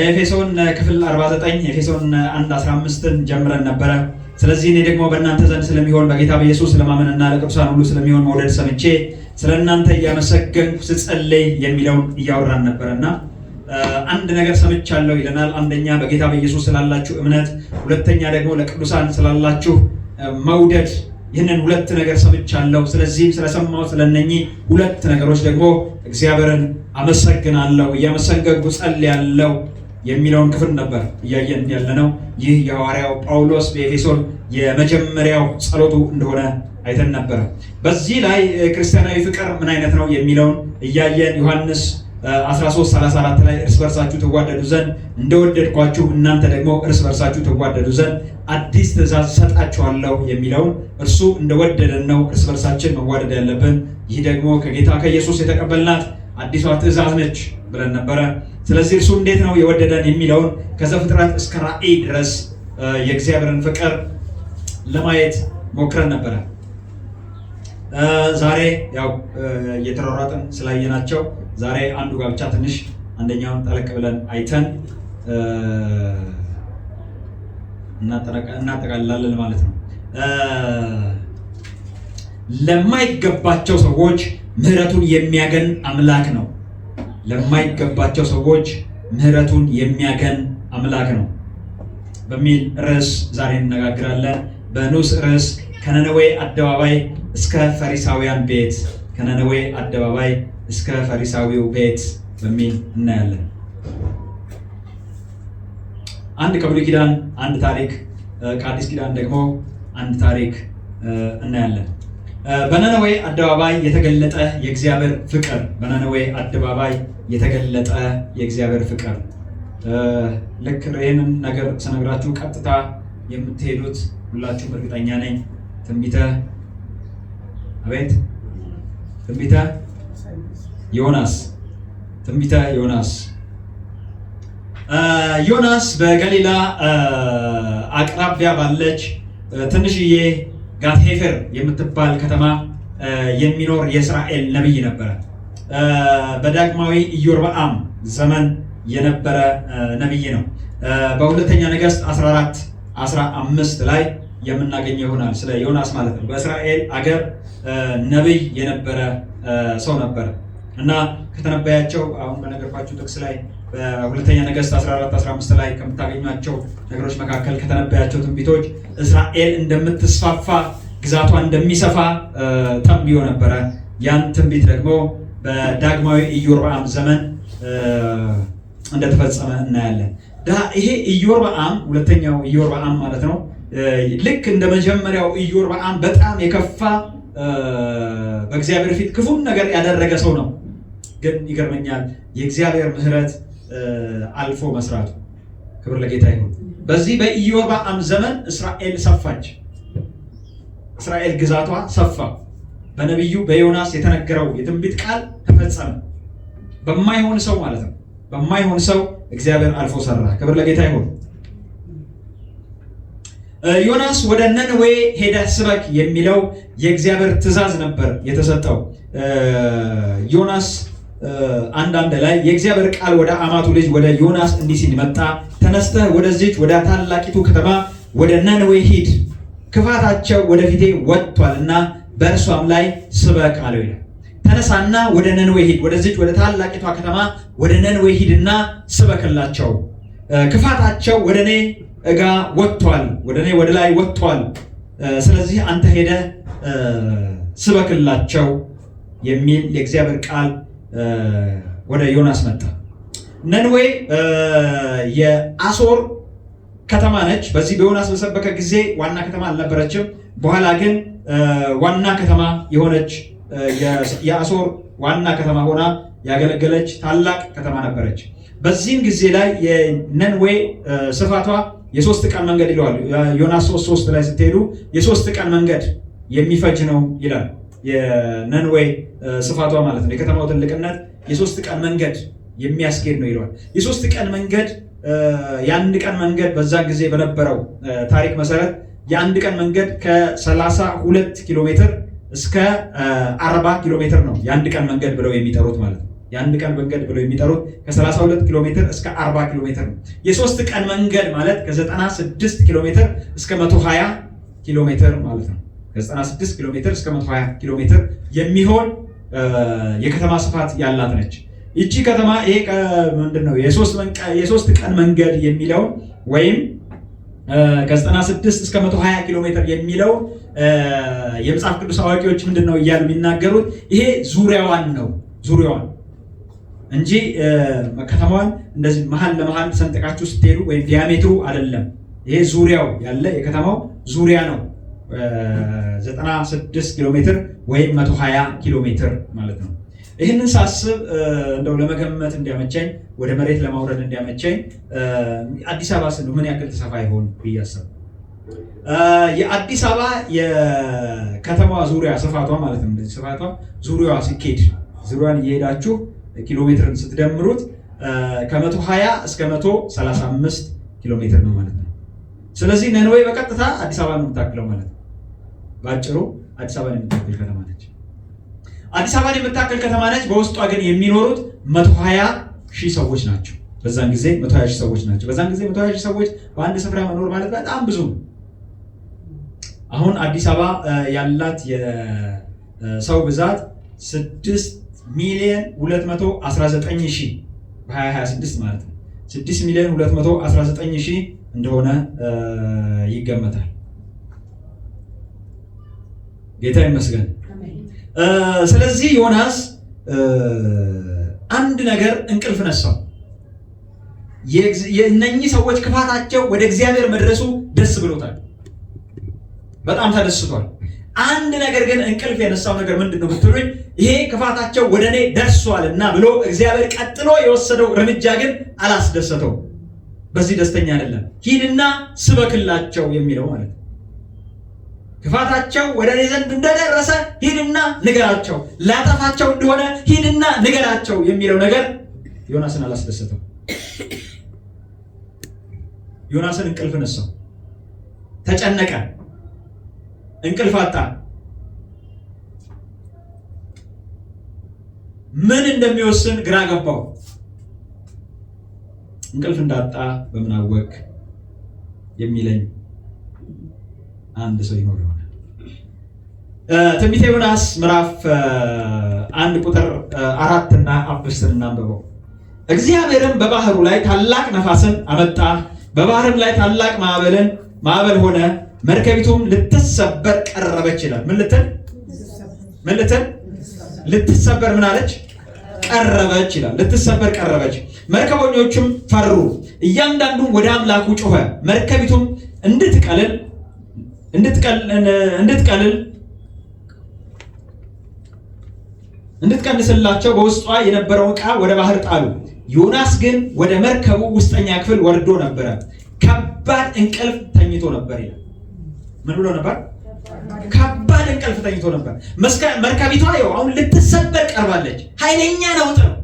ኤፌሶን ክፍል 49 ኤፌሶን 1:15 ጀምረን ነበረ። ስለዚህ እኔ ደግሞ በእናንተ ዘንድ ስለሚሆን በጌታ በኢየሱስ ለማመንና ለቅዱሳን ሁሉ ስለሚሆን መውደድ ሰምቼ ስለእናንተ እያመሰገንኩ ስጸልይ የሚለውን እያወራን ነበርና አንድ ነገር ሰምቻለሁ ይለናል። አንደኛ በጌታ በኢየሱስ ስላላችሁ እምነት፣ ሁለተኛ ደግሞ ለቅዱሳን ስላላችሁ መውደድ። ይህንን ሁለት ነገር ሰምቻለሁ። ስለዚህም ስለሰማው ስለነኚህ ሁለት ነገሮች ደግሞ እግዚአብሔርን አመሰግናለሁ፣ እያመሰገንኩ ጸልያለሁ የሚለውን ክፍል ነበር እያየን ያለነው። ይህ የሐዋርያው ጳውሎስ በኤፌሶን የመጀመሪያው ጸሎቱ እንደሆነ አይተን ነበር። በዚህ ላይ ክርስቲያናዊ ፍቅር ምን አይነት ነው የሚለውን እያየን ዮሐንስ 13:34 ላይ እርስ በርሳችሁ ተዋደዱ ዘንድ እንደወደድኳችሁ እናንተ ደግሞ እርስ በርሳችሁ ተዋደዱ ዘንድ አዲስ ትእዛዝ ሰጣችኋለሁ የሚለውን እርሱ እንደወደደን ነው እርስ በርሳችን መዋደድ ያለብን። ይህ ደግሞ ከጌታ ከኢየሱስ የተቀበልናት አዲሷ ትእዛዝ ነች ብለን ነበረ። ስለዚህ እርሱ እንዴት ነው የወደደን የሚለውን ከዘፍጥረት እስከ ራእይ ድረስ የእግዚአብሔርን ፍቅር ለማየት ሞክረን ነበረ። ዛሬ ያው እየተሯሯጥን ስላየናቸው ዛሬ አንዱ ጋር ብቻ ትንሽ አንደኛውን ጠለቅ ብለን አይተን እናጠቃልላለን ማለት ነው። ለማይገባቸው ሰዎች ምህረቱን የሚያገን አምላክ ነው። ለማይገባቸው ሰዎች ምህረቱን የሚያገን አምላክ ነው በሚል ርዕስ ዛሬ እንነጋገራለን። በንዑስ ርዕስ ከነነዌ አደባባይ እስከ ፈሪሳውያን ቤት፣ ከነነዌ አደባባይ እስከ ፈሪሳዊው ቤት በሚል እናያለን። አንድ ከብሉይ ኪዳን አንድ ታሪክ፣ ከአዲስ ኪዳን ደግሞ አንድ ታሪክ እናያለን። በነነዌ አደባባይ የተገለጠ የእግዚአብሔር ፍቅር፣ በነነዌ አደባባይ የተገለጠ የእግዚአብሔር ፍቅር። ልክ ይህንን ነገር ስነግራችሁ ቀጥታ የምትሄዱት ሁላችሁም እርግጠኛ ነኝ ትንቢተ ዮናስ ዮናስ በገሊላ አቅራቢያ ባለች ትንሽዬ ጋትሄፈር የምትባል ከተማ የሚኖር የእስራኤል ነቢይ ነበረ። በዳግማዊ ኢዮርብዓም ዘመን የነበረ ነቢይ ነው። በሁለተኛ ነገሥት 14:15 ላይ የምናገኘው ይሆናል ስለ ዮናስ ማለት ነው። በእስራኤል አገር ነቢይ የነበረ ሰው ነበረ እና ከተነበያቸው አሁን በነገርኳችሁ ጥቅስ ላይ በሁለተኛ ነገሥት 14:15 ላይ ከምታገኟቸው ነገሮች መካከል ከተነበያቸው ትንቢቶች እስራኤል እንደምትስፋፋ ግዛቷ እንደሚሰፋ ተንብዮ ነበረ። ያን ትንቢት ደግሞ በዳግማዊ ኢዮርብዓም ዘመን እንደተፈጸመ እናያለን። ይሄ ኢዮርብዓም ሁለተኛው ኢዮርብዓም ማለት ነው። ልክ እንደ መጀመሪያው ኢዮርብዓም በጣም የከፋ በእግዚአብሔር ፊት ክፉን ነገር ያደረገ ሰው ነው። ግን ይገርመኛል የእግዚአብሔር ምሕረት አልፎ መስራቱ። ክብር ለጌታ ይሁን። በዚህ በኢዮርብዓም ዘመን እስራኤል ሰፋች። እስራኤል ግዛቷ ሰፋ። በነቢዩ በዮናስ የተነገረው የትንቢት ቃል ተፈጸመ። በማይሆን ሰው ማለት ነው። በማይሆን ሰው እግዚአብሔር አልፎ ሰራ። ክብር ለጌታ ይሁን። ዮናስ ወደ ነነዌ ሄደህ ስበክ የሚለው የእግዚአብሔር ትእዛዝ ነበር የተሰጠው። ዮናስ አንዳንድ ላይ የእግዚአብሔር ቃል ወደ አማቱ ልጅ ወደ ዮናስ እንዲህ ሲል መጣ። ተነስተህ ወደዚች ወደ ታላቂቱ ከተማ ወደ ነነዌ ሂድ፣ ክፋታቸው ወደፊቴ ወጥቷልና በእርሷም ላይ ስበክ አለው ይላል። ተነሳና ወደ ነነዌ ሂድ፣ ወደዚች ወደ ታላቂቷ ከተማ ወደ ነነዌ ሂድና ስበክላቸው፣ ክፋታቸው ወደ እኔ እጋ ወጥቷል፣ ወደ እኔ ወደ ላይ ወጥቷል። ስለዚህ አንተ ሄደህ ስበክላቸው የሚል የእግዚአብሔር ቃል ወደ ዮናስ መጣ። ነነዌ የአሶር ከተማ ነች። በዚህ በዮናስ በሰበከ ጊዜ ዋና ከተማ አልነበረችም። በኋላ ግን ዋና ከተማ የሆነች የአሶር ዋና ከተማ ሆና ያገለገለች ታላቅ ከተማ ነበረች። በዚህም ጊዜ ላይ የነነዌ ስፋቷ የ3 ቀን መንገድ ይለዋል። ዮናስ 3:3 ላይ ስትሄዱ የ3 ቀን መንገድ የሚፈጅ ነው ይላል። የነነዌ ስፋቷ ማለት ነው። የከተማው ትልቅነት የ3 ቀን መንገድ የሚያስኬድ ነው ይለዋል። የ3 ቀን መንገድ የአንድ ቀን መንገድ በዛን ጊዜ በነበረው ታሪክ መሰረት የአንድ ቀን መንገድ ከ32 ኪሎ ሜትር እስከ 40 ኪሎ ሜትር ነው የአንድ ቀን መንገድ ብለው የሚጠሩት ማለት ነው። የአንድ ቀን መንገድ ብለው የሚጠሩት ከ32 ኪሎ ሜትር እስከ 40 ኪሎ ሜትር ነው። የሶስት ቀን መንገድ ማለት ከ96 ኪሎ ሜትር እስከ 120 ኪሎ ሜትር ማለት ነው። ከ96 ኪሎ ሜትር እስከ 120 ኪሎ ሜትር የሚሆን የከተማ ስፋት ያላት ነች። ይቺ ከተማ ይሄ ምንድነው የሶስት ቀን መንገድ የሚለው ወይም ከ96 እስከ 120 ኪሎ ሜትር የሚለው የመጽሐፍ ቅዱስ አዋቂዎች ምንድነው እያሉ የሚናገሩት ይሄ ዙሪያዋን ነው፣ ዙሪያዋን እንጂ ከተማዋን እንደዚህ መሀል ለመሀል ሰንጠቃችሁ ስትሄዱ ወይም ዲያሜትሩ አይደለም። ይሄ ዙሪያው ያለ የከተማው ዙሪያ ነው 96 ኪሎ ሜትር ወይም 120 ኪሎ ሜትር ማለት ነው። ይህንን ሳስብ እንደው ለመገመት እንዲያመቸኝ ወደ መሬት ለማውረድ እንዲያመቸኝ አዲስ አበባ ስንት ምን ያክል ተሰፋ ይሆን ብዬ አሰብኩ። የአዲስ አበባ የከተማዋ ዙሪያ ስፋቷ ማለት ነው እንደዚህ ስፋቷ ዙሪያዋ ሲኬድ ዙሪያዋን እየሄዳችሁ ኪሎ ሜትርን ስትደምሩት ከ120 እስከ 135 ኪሎ ሜትር ነው ማለት ነው። ስለዚህ ነነዌ በቀጥታ አዲስ አበባ ነው የምታክለው ማለት ነው። ባጭሩ አዲስ አበባን የምታክል ከተማ ነች። አዲስ አበባን የምታክል ከተማ ነች። በውስጧ ግን የሚኖሩት 120,000 ሰዎች ናቸው። በዛን ጊዜ 120,000 ሰዎች ናቸው። በዛን ጊዜ 120,000 ሰዎች በአንድ ስፍራ መኖር ማለት በጣም ብዙ ነው። አሁን አዲስ አበባ ያላት የሰው ብዛት 6,219,000 በ2026 ማለት ነው 6,219,000 እንደሆነ ይገመታል። ጌታ ይመስገን። ስለዚህ ዮናስ አንድ ነገር እንቅልፍ ነሳው። የእነኚህ ሰዎች ክፋታቸው ወደ እግዚአብሔር መድረሱ ደስ ብሎታል፣ በጣም ተደስቷል። አንድ ነገር ግን እንቅልፍ የነሳው ነገር ምንድነው ብትሉኝ፣ ይሄ ክፋታቸው ወደ እኔ ደርሷልና ብሎ እግዚአብሔር ቀጥሎ የወሰደው እርምጃ ግን አላስደሰተው። በዚህ ደስተኛ አይደለም። ሂድና ስበክላቸው የሚለው ማለት ነው። ክፋታቸው ወደ እኔ ዘንድ እንደደረሰ ሂድና ንገራቸው፣ ላጠፋቸው እንደሆነ ሂድና ንገራቸው የሚለው ነገር ዮናስን አላስደሰተው። ዮናስን እንቅልፍ ነሳው፣ ተጨነቀ፣ እንቅልፍ አጣ። ምን እንደሚወስን ግራ ገባው። እንቅልፍ እንዳጣ በምን አወቅ የሚለኝ አንድ ሰው ይኖር ይሆናል። ትንቢተ ዮናስ ምዕራፍ 1 ቁጥር 4 እና 5 እናንብበው። እግዚአብሔርም በባህሩ ላይ ታላቅ ነፋስን አመጣ፣ በባህርም ላይ ታላቅ ማዕበል ሆነ፣ መርከቢቱም ልትሰበር ቀረበች ይላል። ምን ልትል ልትሰበር ምን አለች? ቀረበች ይላል። ልትሰበር ቀረበች። መርከበኞቹም ፈሩ፣ እያንዳንዱም ወደ አምላኩ ጮኸ። መርከቢቱም እንድትቀንስላቸው በውስጧ የነበረውን ዕቃ ወደ ባህር ጣሉ። ዮናስ ግን ወደ መርከቡ ውስጠኛ ክፍል ወርዶ ነበረ፣ ከባድ እንቅልፍ ተኝቶ ነበር ይላል። ምን ብሎ ነበር? ከባድ እንቅልፍ ተኝቶ ነበር። መርከቢቷ አሁን ልትሰበር ቀርባለች። ኃይለኛ ነውጥ ነው።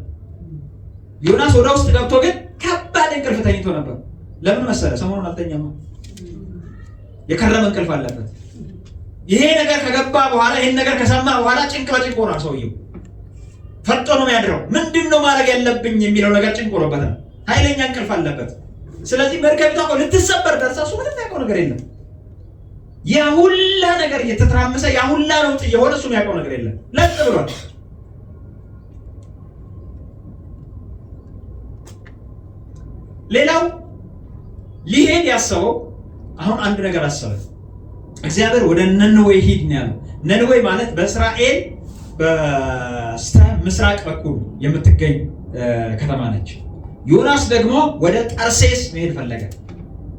ዮናስ ወደ ውስጥ ገብቶ ግን ከባድ እንቅልፍ ተኝቶ ነበር። ለምን መሰለ? ሰሞኑን አልተኛማ። የከረመ እንቅልፍ አለበት። ይሄ ነገር ከገባ በኋላ ይሄን ነገር ከሰማ በኋላ ጭንቅ በጭንቅ ሆኗል። ሰውየው ፈጦ ነው የሚያድረው። ምንድነው ማድረግ ያለብኝ የሚለው ነገር ጭንቅ ሆኖበታል። ኃይለኛ እንቅልፍ አለበት። ስለዚህ መርከቢቷ ልትሰበር ደርሳ እሱ ምንም ያውቀው ነገር የለም። ያ ሁላ ነገር እየተተራመሰ ያ ሁላ ነውጥ እየሆነ እሱ የሚያውቀው ነገር የለም። ለጥ ብሏል። ሌላው ሊሄድ ያሰበው አሁን አንድ ነገር አሰበ። እግዚአብሔር ወደ ነነዌ ሂድ ነው ያለው። ነነዌ ማለት በእስራኤል በስተ ምስራቅ በኩል የምትገኝ ከተማ ነች። ዮናስ ደግሞ ወደ ጠርሴስ መሄድ ፈለገ።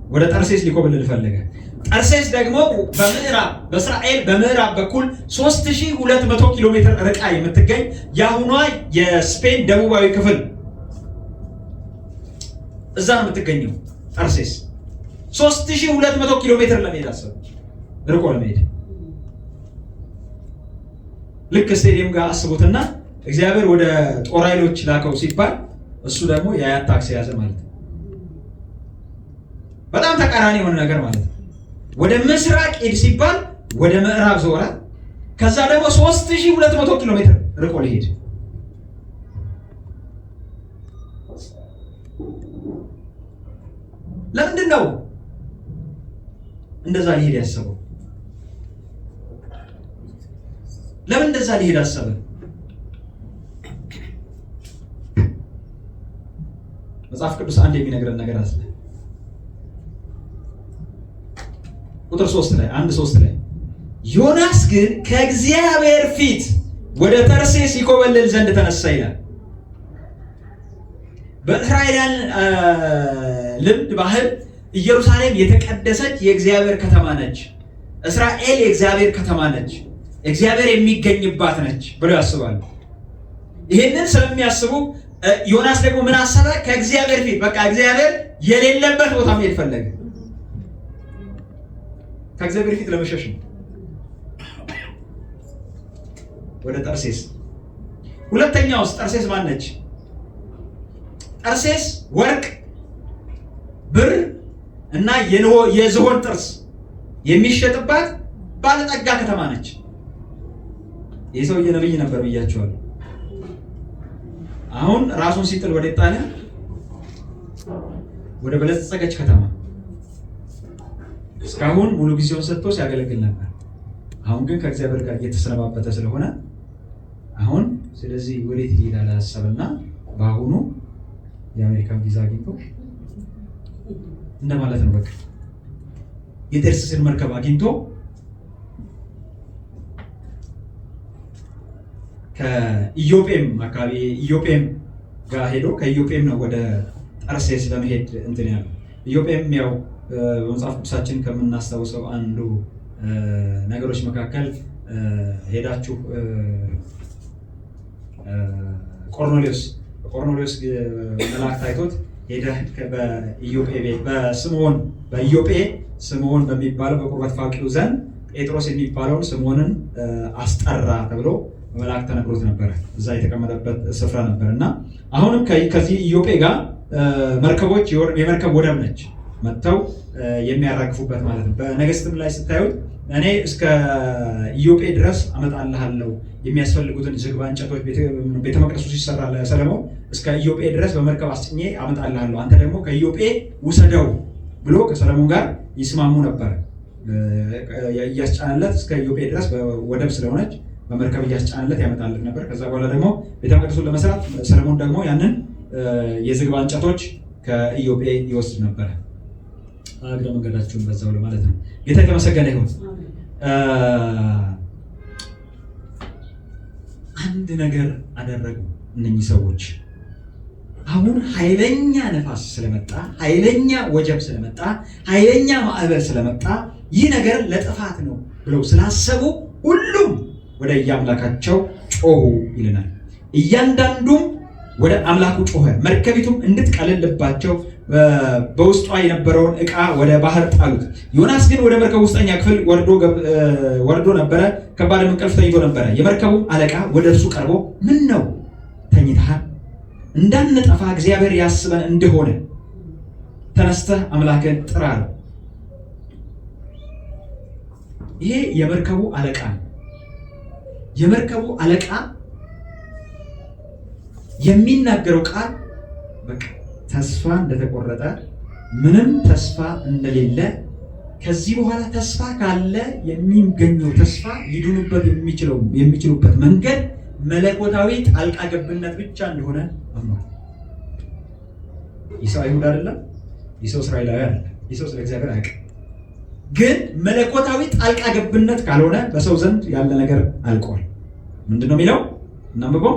ወደ ጠርሴስ ሊኮበልል ፈለገ። ጠርሴስ ደግሞ በምዕራብ በእስራኤል በምዕራብ በኩል 3200 ኪሎ ሜትር ርቃ የምትገኝ የአሁኗ የስፔን ደቡባዊ ክፍል እዛ ነው የምትገኘው ጠርሴስ። 3200 ኪሎ ሜትር ለመሄድ አሰቡ፣ ርቆ ለመሄድ። ልክ ስቴዲየም ጋር አስቡትና እግዚአብሔር ወደ ጦር ኃይሎች ላከው ሲባል እሱ ደግሞ የአያት ታክሲ ያዘ ማለት ነው። በጣም ተቃራኒ የሆነ ነገር ማለት ነው። ወደ ምስራቅ ሄድ ሲባል ወደ ምዕራብ ዞረ። ከዛ ደግሞ 3200 ኪሎ ሜትር ርቆ ሊሄድ ለምንድን ነው እንደዛ ሊሄድ ያሰበው? ለምን እንደዛ ሊሄድ አሰበ? መጽሐፍ ቅዱስ አንድ የሚነግረን ነገር አለ። ቁጥር 3 ላይ 1:3 ላይ ዮናስ ግን ከእግዚአብሔር ፊት ወደ ተርሴስ ይኮበልል ዘንድ ተነሳ ይላል። በእስራኤላውያን ልምድ ባህል ኢየሩሳሌም የተቀደሰች የእግዚአብሔር ከተማ ነች። እስራኤል የእግዚአብሔር ከተማ ነች፣ እግዚአብሔር የሚገኝባት ነች ብለው ያስባሉ። ይህንን ስለሚያስቡ ዮናስ ደግሞ ምን አሰበ? ከእግዚአብሔር ፊት በቃ እግዚአብሔር የሌለበት ቦታ መሄድ ፈለገ። ከእግዚአብሔር ፊት ለመሸሽ ነው ወደ ጠርሴስ። ሁለተኛውስ ጠርሴስ ማን ነች? ጠርሴስ ወርቅ፣ ብር እና የዝሆን ጥርስ የሚሸጥባት ባለጠጋ ከተማ ነች። ይህ ሰውዬ ነብይ ነበር ብያቸዋለሁ። አሁን ራሱን ሲጥል ወደ ጣሊያን ወደ በለጸገች ከተማ እስካሁን ሙሉ ጊዜውን ሰጥቶ ሲያገለግል ነበር። አሁን ግን ከእግዚአብሔር ጋር እየተሰነባበተ ስለሆነ አሁን ስለዚህ ወዴት ይሄዳል አሰበና በአሁኑ የአሜሪካን ቪዛ አግኝቶ እንደማለት ነው። በቃ የጠርሴስን መርከብ አግኝቶ ከኢዮጴም አካባቢ ኢዮጴም ጋር ሄዶ ከኢዮጴም ነው ወደ ጠርሴስ ለመሄድ እንትን ያለው። ኢዮጴም ያው በመጽሐፍ ቅዱሳችን ከምናስታውሰው አንዱ ነገሮች መካከል ሄዳችሁ ቆርኔሌዎስ መላእክት አይቶት ሄደህ በኢዮጴ ቤት በኢዮጴ ስምዖን በሚባለው በቁርበት ፋቂው ዘንድ ጴጥሮስ የሚባለውን ስምዖንን አስጠራ ተብሎ መላእክት ተነግሮት ነበረ። እዛ የተቀመጠበት ስፍራ ነበር እና አሁንም ከዚህ ኢዮጴ ጋር መርከቦች የመርከብ ወደብ ነች መጥተው የሚያራግፉበት ማለት ነው። በነገሥትም ላይ ስታዩት እኔ እስከ ኢዮጴ ድረስ አመጣልሃለሁ የሚያስፈልጉትን ዝግባ እንጨቶች ቤተ መቅደሱ ሲሰራ ለሰለሞን እስከ ኢዮጴ ድረስ በመርከብ አስጭኜ አመጣልሃለሁ፣ አንተ ደግሞ ከኢዮጴ ውሰደው ብሎ ከሰለሞን ጋር ይስማሙ ነበር። እያስጫነለት እስከ ኢዮጴ ድረስ ወደብ ስለሆነች በመርከብ እያስጫነለት ያመጣለት ነበር። ከዛ በኋላ ደግሞ ቤተ መቅደሱን ለመስራት ሰለሞን ደግሞ ያንን የዝግባ እንጨቶች ከኢዮጴ ይወስድ ነበር። እግረ መንገዳችሁን በዛው ለማለት ነው። ጌታ የተመሰገነ ይሁን። አንድ ነገር አደረጉ እነኚህ ሰዎች። አሁን ኃይለኛ ነፋስ ስለመጣ፣ ኃይለኛ ወጀብ ስለመጣ፣ ኃይለኛ ማዕበል ስለመጣ ይህ ነገር ለጥፋት ነው ብለው ስላሰቡ ሁሉም ወደ የአምላካቸው ጮሁ ይለናል። እያንዳንዱም ወደ አምላኩ ጮኸ። መርከቢቱም እንድትቀልልባቸው በውስጧ የነበረውን ዕቃ ወደ ባህር ጣሉት። ዮናስ ግን ወደ መርከቡ ውስጠኛ ክፍል ወርዶ ነበረ፣ ከባድ እንቅልፍ ተኝቶ ነበረ። የመርከቡም አለቃ ወደ እርሱ ቀርቦ ምን ነው ተኝተሃል? እንዳንጠፋ እግዚአብሔር ያስበን እንደሆነ ተነስተህ አምላክን ጥራ አለው። ይሄ የመርከቡ አለቃ ነው። የመርከቡ አለቃ የሚናገረው ቃል በቃ ተስፋ እንደተቆረጠ፣ ምንም ተስፋ እንደሌለ፣ ከዚህ በኋላ ተስፋ ካለ የሚገኘው ተስፋ ሊድኑበት የሚችሉበት መንገድ መለኮታዊ ጣልቃ ገብነት ብቻ እንደሆነ አምኗል። ይህ ሰው አይሁድ አይደለም፣ ይህ ሰው እስራኤላዊ አይደለም፣ ይህ ሰው ስለ እግዚአብሔር አያውቅም። ግን መለኮታዊ ጣልቃ ገብነት ካልሆነ በሰው ዘንድ ያለ ነገር አልቋል። ምንድነው የሚለው? እናንብበው።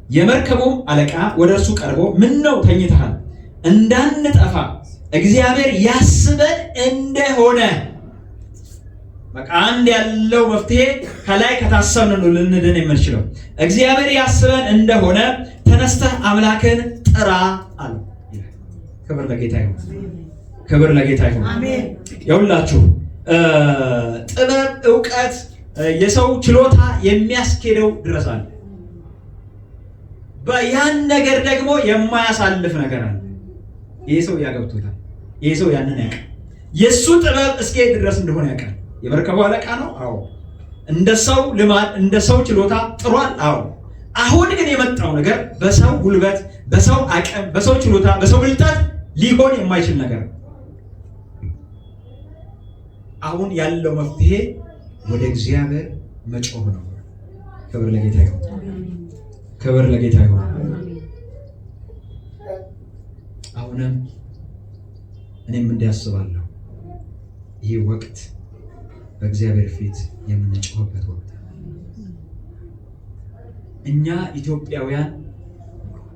የመርከቡም አለቃ ወደ እርሱ ቀርቦ ምን ነው ተኝተሃል? እንዳንጠፋ እግዚአብሔር ያስበን እንደሆነ። በቃ አንድ ያለው መፍትሄ ከላይ ከታሰብን ነው ልንድን የምንችለው። እግዚአብሔር ያስበን እንደሆነ ተነስተህ አምላክን ጥራ አለ። ክብር ለጌታ ይሁን፣ ክብር ለጌታ ይሁን። አሜን። ይኸውላችሁ ጥበብ፣ ዕውቀት፣ የሰው ችሎታ የሚያስኬደው ድረስ አለ። ያን ነገር ደግሞ የማያሳልፍ ነገር አለ። ይሄ ሰው ያገብቶታል። ይሄ ሰው ያንን ያውቃል። የሱ ጥበብ እስከሄድ ድረስ እንደሆነ ያውቃል። የመርከቡ አለቃ ነው። አዎ። እንደ ሰው ልማድ፣ እንደ ሰው ችሎታ ጥሯል። አዎ። አሁን ግን የመጣው ነገር በሰው ጉልበት፣ በሰው አቅም፣ በሰው ችሎታ፣ በሰው ብልጠት ሊሆን የማይችል ነገር። አሁን ያለው መፍትሄ ወደ እግዚአብሔር መጮህ ነው። ክብር ለጌታ ይሁን። ክብር ለጌታ ይሁን። አሁንም እኔም እንዲያስባለሁ ይህ ወቅት በእግዚአብሔር ፊት የምንጮህበት ወቅት ነው። እኛ ኢትዮጵያውያን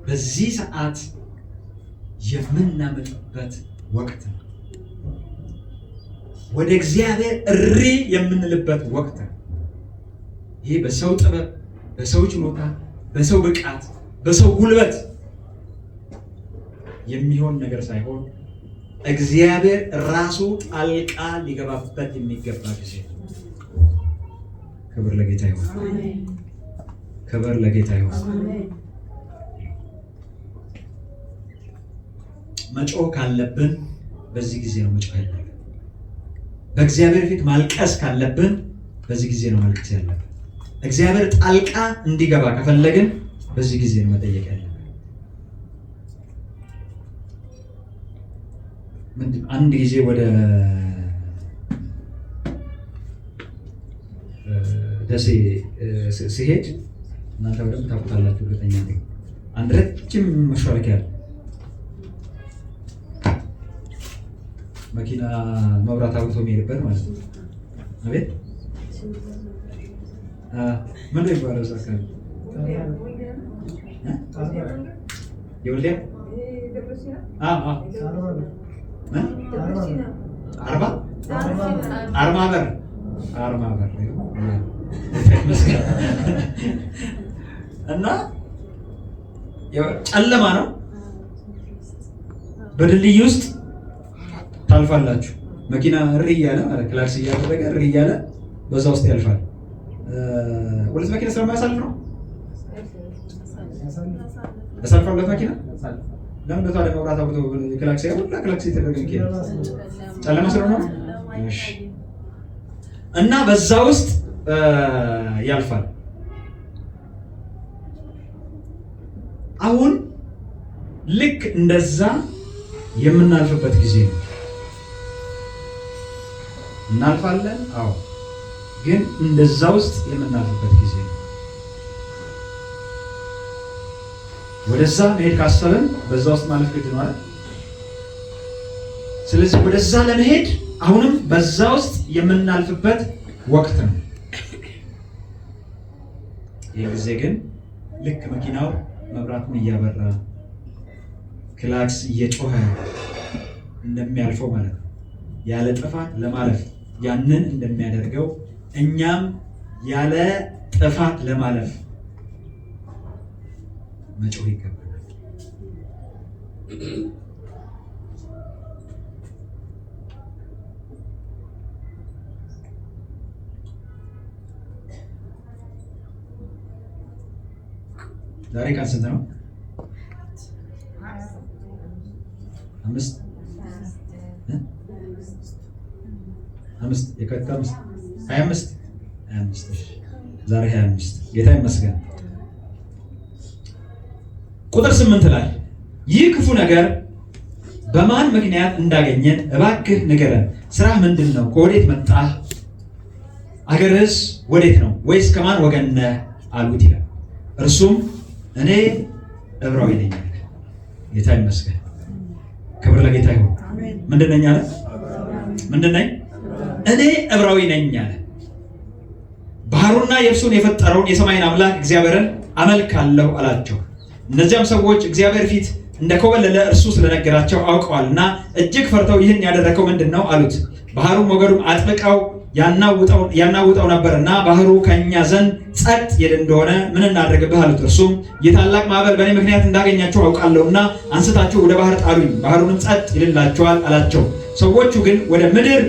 በዚህ ሰዓት የምናመልጥበት ወቅት ነው። ወደ እግዚአብሔር እሪ የምንልበት ወቅት ነው። ይሄ በሰው ጥበብ፣ በሰው ችሎታ፣ በሰው ብቃት፣ በሰው ጉልበት የሚሆን ነገር ሳይሆን እግዚአብሔር ራሱ ጣልቃ ሊገባበት የሚገባ ጊዜ ነው። ክብር ለጌታ ይሁን። ክብር ለጌታ ይሁን። መጮህ ካለብን በዚህ ጊዜ ነው መጮህ ያለብን። በእግዚአብሔር ፊት ማልቀስ ካለብን በዚህ ጊዜ ነው ማልቀስ ያለብን። እግዚአብሔር ጣልቃ እንዲገባ ከፈለግን በዚህ ጊዜ ነው መጠየቅ ያለብን። አንድ ጊዜ ወደ ደሴ ሲሄድ እናንተ በደንብ ታውቁታላችሁ እርግጠኛ ነኝ። አንድ ረጅም መሿለኪያ አለ። መኪና መብራት አብርቶ የሚሄድበት ማለት ነው። አቤት ምን ነው ይባላል? አካባቢ የወልዲያ አርማ በር እና ጨለማ ነው። በድልድይ ውስጥ ታልፋላችሁ። መኪና እሪ እያለ ማለት ክላክስ እያደረገ እሪ እያለ በዛ ውስጥ ያልፋል። ሁለት መኪና ስለማያሳልፍ ነው ያሳልፋል። ሁለት መኪና ለምን በታለ መብራት አብቶ ክላክስ ያው ሁላ ክላክስ የተደረገ መኪና ጨለማ ስለሆነ እሺ። እና በዛ ውስጥ ያልፋል። አሁን ልክ እንደዛ የምናልፍበት ጊዜ ነው። እናልፋለን። አዎ፣ ግን እንደዛ ውስጥ የምናልፍበት ጊዜ ነው። ወደዛ መሄድ ካሰብን በዛ ውስጥ ማለፍ ግድ ነው አይደል? ስለዚህ ወደዛ ለመሄድ አሁንም በዛ ውስጥ የምናልፍበት ወቅት ነው። ይህ ጊዜ ግን ልክ መኪናው መብራቱን እያበራ ክላክስ እየጮኸ እንደሚያልፈው ማለት ነው፣ ያለ ጥፋት ለማለፍ ያንን እንደሚያደርገው እኛም ያለ ጥፋት ለማለፍ መጮህ ይገባናል። ዛሬ ቀን ስንት ነው? 5 የካቲት 25 ዛሬ 25 ጌታ ይመስገን። ቁጥር 8 ላይ ይህ ክፉ ነገር በማን ምክንያት እንዳገኘን እባክህ ንገረን። ስራህ ምንድን ነው? ከወዴት መጣህ? አገርህስ ወዴት ነው? ወይስ ከማን ወገን ነህ አሉት ይላል። እርሱም እኔ ዕብራዊ ነኝ አለ። ጌታ ይመስገን። ክብር ለጌታ ይሁን። ምንድን ነኝ አለ? ምንድን ነኝ? እኔ ዕብራዊ ነኝ አለ። ባህሩና የብሱን የፈጠረውን የሰማይን አምላክ እግዚአብሔርን አመልካለሁ አላቸው። እነዚያም ሰዎች እግዚአብሔር ፊት እንደኮበለለ እርሱ ስለነገራቸው አውቀዋልና እጅግ ፈርተው ይህን ያደረገው ምንድን ነው አሉት። ባህሩም ሞገዱም አጥብቀው ያናውጠው ነበርና ባህሩ ከእኛ ዘንድ ጸጥ ይል እንደሆነ ምን እናደርግብህ አሉት። እርሱም የታላቅ ማዕበል በእኔ ምክንያት እንዳገኛቸው አውቃለሁና አንስታችሁ ወደ ባህር ጣሉኝ፣ ባህሩንም ጸጥ ይልላቸዋል አላቸው። ሰዎቹ ግን ወደ ምድር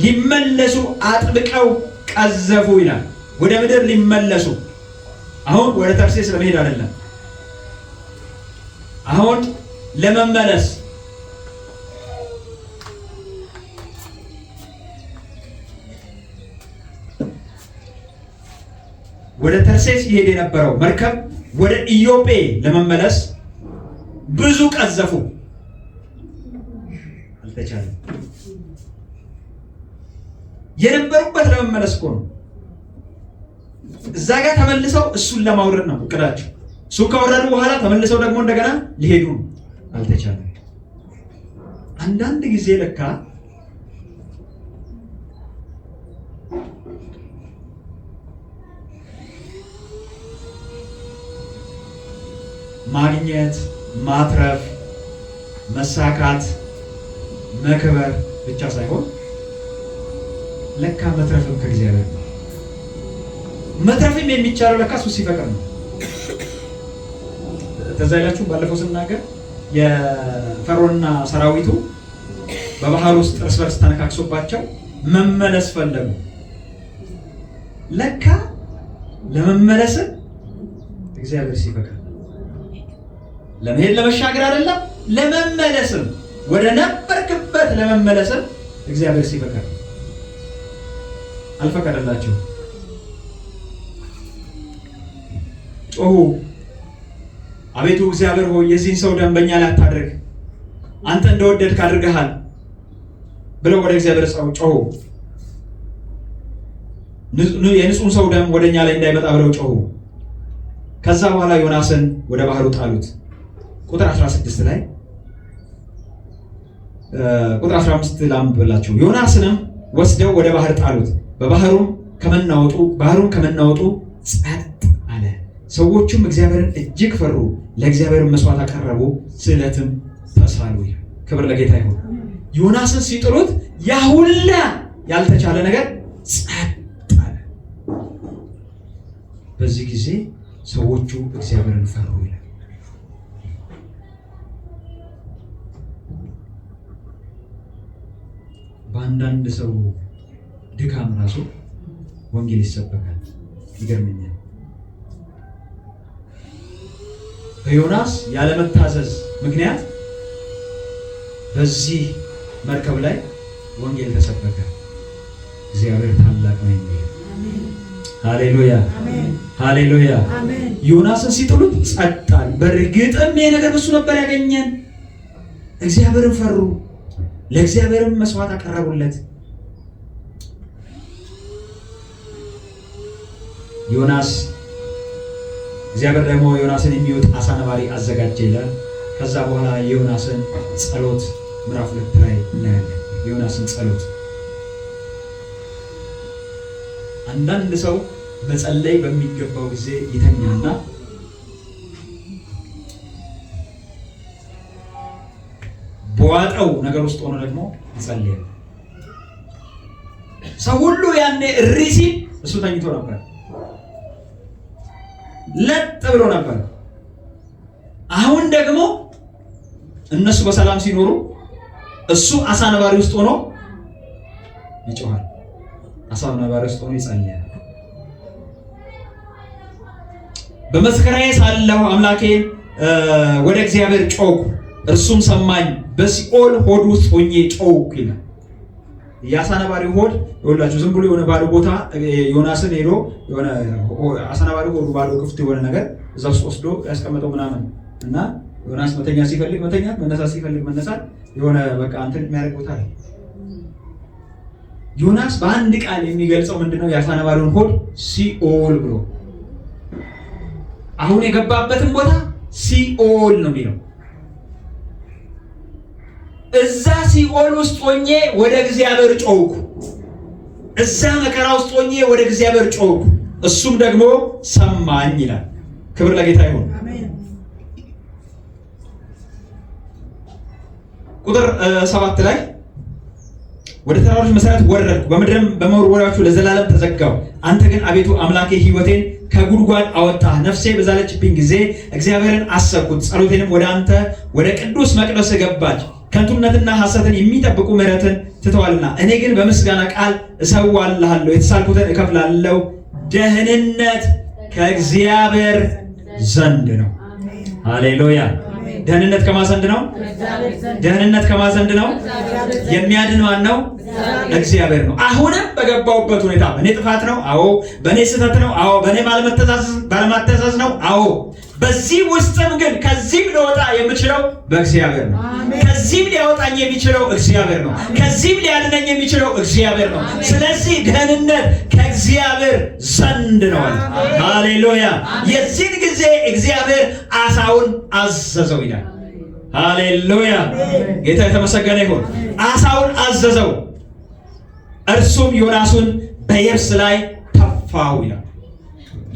ሊመለሱ አጥብቀው ቀዘፉ ይላል። ወደ ምድር ሊመለሱ፣ አሁን ወደ ተርሴስ ለመሄድ አይደለም፣ አሁን ለመመለስ ወደ ተርሴስ ይሄድ የነበረው መርከብ ወደ ኢዮጴ ለመመለስ ብዙ ቀዘፉ። አልተቻለም። የነበሩበት ለመመለስ እኮ ነው። እዛ ጋር ተመልሰው እሱን ለማውረድ ነው እቅዳቸው። እሱ ካወረዱ በኋላ ተመልሰው ደግሞ እንደገና ሊሄዱ ነው። አልተቻለም። አንዳንድ ጊዜ ለካ ማግኘት፣ ማትረፍ፣ መሳካት፣ መክበር ብቻ ሳይሆን ለካ መትረፍም ከእግዚአብሔር ነው። መትረፍም የሚቻለው ለካ እሱ ሲፈቅድ ነው። ትዝ ይላችሁ ባለፈው ስናገር የፈርዖንና ሰራዊቱ በባህር ውስጥ እርስ በርስ ተነካክሶባቸው መመለስ ፈለጉ። ለካ ለመመለስ እግዚአብሔር ሲፈቅድ ለመሄድ ለመሻገር አይደለም፣ ለመመለስም ወደ ነበርክበት ለመመለስም እግዚአብሔር ሲፈቅድ አልፈቀደላቸው። ጮሁ፣ አቤቱ እግዚአብሔር ሆይ የዚህን ሰው ደም በእኛ ላይ አታድርግ፣ አንተ እንደወደድክ አድርገሃል ብለው ወደ እግዚአብሔር ጮሁ። የንጹህ ሰው ደም ወደኛ ላይ እንዳይመጣ ብለው ጮሁ። ከዛ በኋላ ዮናስን ወደ ባህሩ ጣሉት። ቁጥር 16 ላይ ቁጥር 15 ላምብላችሁ። ዮናስንም ወስደው ወደ ባህር ጣሉት። ባህሩም ከመናወጡ ጸጥ አለ። ሰዎቹም እግዚአብሔርን እጅግ ፈሩ፣ ለእግዚአብሔር መስዋዕት አቀረቡ፣ ስዕለትም ተሳሉ። ክብር ለጌታ ይሁን። ዮናስን ሲጥሉት ያ ሁላ ያልተቻለ ነገር ጸጥ አለ። በዚህ ጊዜ ሰዎቹ እግዚአብሔርን ፈሩ ይላል። በአንዳንድ ሰው ድካም ራሱ ወንጌል ይሰበካል። ይገርመኛል። በዮናስ ያለመታዘዝ ምክንያት በዚህ መርከብ ላይ ወንጌል ተሰበከ። እግዚአብሔር ታላቅ ነው የሚል ሃሌሉያ፣ ሃሌሉያ። ዮናስን ሲጥሉት ጸጥ አለ። በእርግጥም ይሄ ነገር እሱ ነበር ያገኘን። እግዚአብሔርን ፈሩ፣ ለእግዚአብሔርም መስዋዕት አቀረቡለት። ዮናስ እግዚአብሔር ደግሞ ዮናስን የሚወጥ አሳ ነባሪ አዘጋጀ ይላል። ከዛ በኋላ የዮናስን ጸሎት ምዕራፍ 2 ላይ እናያለን። የዮናስን ጸሎት አንዳንድ ሰው መጸለይ በሚገባው ጊዜ ይተኛና በዋጠው ነገር ውስጥ ሆኖ ደግሞ ይጸልያል። ሰው ሁሉ ያኔ እሪ ሲል እሱ ተኝቶ ነበር፣ ለጥ ብሎ ነበር። አሁን ደግሞ እነሱ በሰላም ሲኖሩ እሱ አሳ ነባሪ ውስጥ ሆኖ ይጮሃል። አሳ ነባሪ ውስጥ ሆኖ ይጸልያል። በመከራዬ ሳለሁ አምላኬን ወደ እግዚአብሔር ጮኩ፣ እርሱም ሰማኝ፣ በሲኦል ሆድ ውስጥ ሆኜ ጮኩ ይላል። የአሳ ነባሪ ሆድ ይኸውላችሁ ዝም ብሎ የሆነ ባዶ ቦታ ዮናስን ሄዶ የሆነ አሳ ነባሪ ሆዱ ባዶ ክፍት የሆነ ነገር እዛ ውስጥ ወስዶ ያስቀመጠው ምናምን እና ዮናስ መተኛ ሲፈልግ መተኛት፣ መነሳት ሲፈልግ መነሳት፣ የሆነ በቃ እንትን የሚያደርግ ቦታ ነው። ዮናስ በአንድ ቃል የሚገልጸው ምንድነው? የአሳ ነባሪውን ሆድ ሲኦል ብሎ አሁን የገባበትን ቦታ ሲኦል ነው የሚለው። እዛ ሲኦል ውስጥ ሆኜ ወደ እግዚአብሔር ጮኩ፣ እዛ መከራ ውስጥ ሆኜ ወደ እግዚአብሔር ጮኩ፣ እሱም ደግሞ ሰማኝ ይላል። ክብር ለጌታ ይሁን። ቁጥር 7 ላይ ወደ ተራሮች መሰረት ወረድኩ፣ በምድርም በመወርወሪያዎቹ ለዘላለም ተዘጋው። አንተ ግን አቤቱ አምላኬ ሕይወቴን ከጉድጓድ አወጣህ። ነፍሴ በዛለችብኝ ጊዜ እግዚአብሔርን አሰብኩት፣ ጸሎቴንም ወደ አንተ ወደ ቅዱስ መቅደስ ገባች። ከንቱነትና ሐሰትን የሚጠብቁ ምሕረትን ትተዋልና፣ እኔ ግን በምስጋና ቃል እሰዋልሃለሁ፣ የተሳልኩትን እከፍላለሁ። ደህንነት ከእግዚአብሔር ዘንድ ነው። ሃሌሉያ። ደህንነት ከማን ዘንድ ነው? ደህንነት ከማን ዘንድ ነው? የሚያድን ማን ነው? እግዚአብሔር ነው። አሁንም በገባውበት ሁኔታ በእኔ ጥፋት ነው? አዎ። በእኔ ስህተት ነው? አዎ። በእኔ ባለመታዘዝ ነው? አዎ። በዚህ ውስጥም ግን ከዚህም ሊወጣ የምችለው በእግዚአብሔር ነው። ከዚህም ሊያወጣኝ የሚችለው እግዚአብሔር ነው። ከዚህም ሊያድነኝ የሚችለው እግዚአብሔር ነው። ስለዚህ ደህንነት ከእግዚአብሔር ዘንድ ነው። ሃሌሉያ! የዚህን ጊዜ እግዚአብሔር አሳውን አዘዘው ይላል። ሃሌሉያ! ጌታ የተመሰገነ ይሁን። አሳውን አዘዘው፣ እርሱም ዮናስን በየብስ ላይ ተፋው ይላል።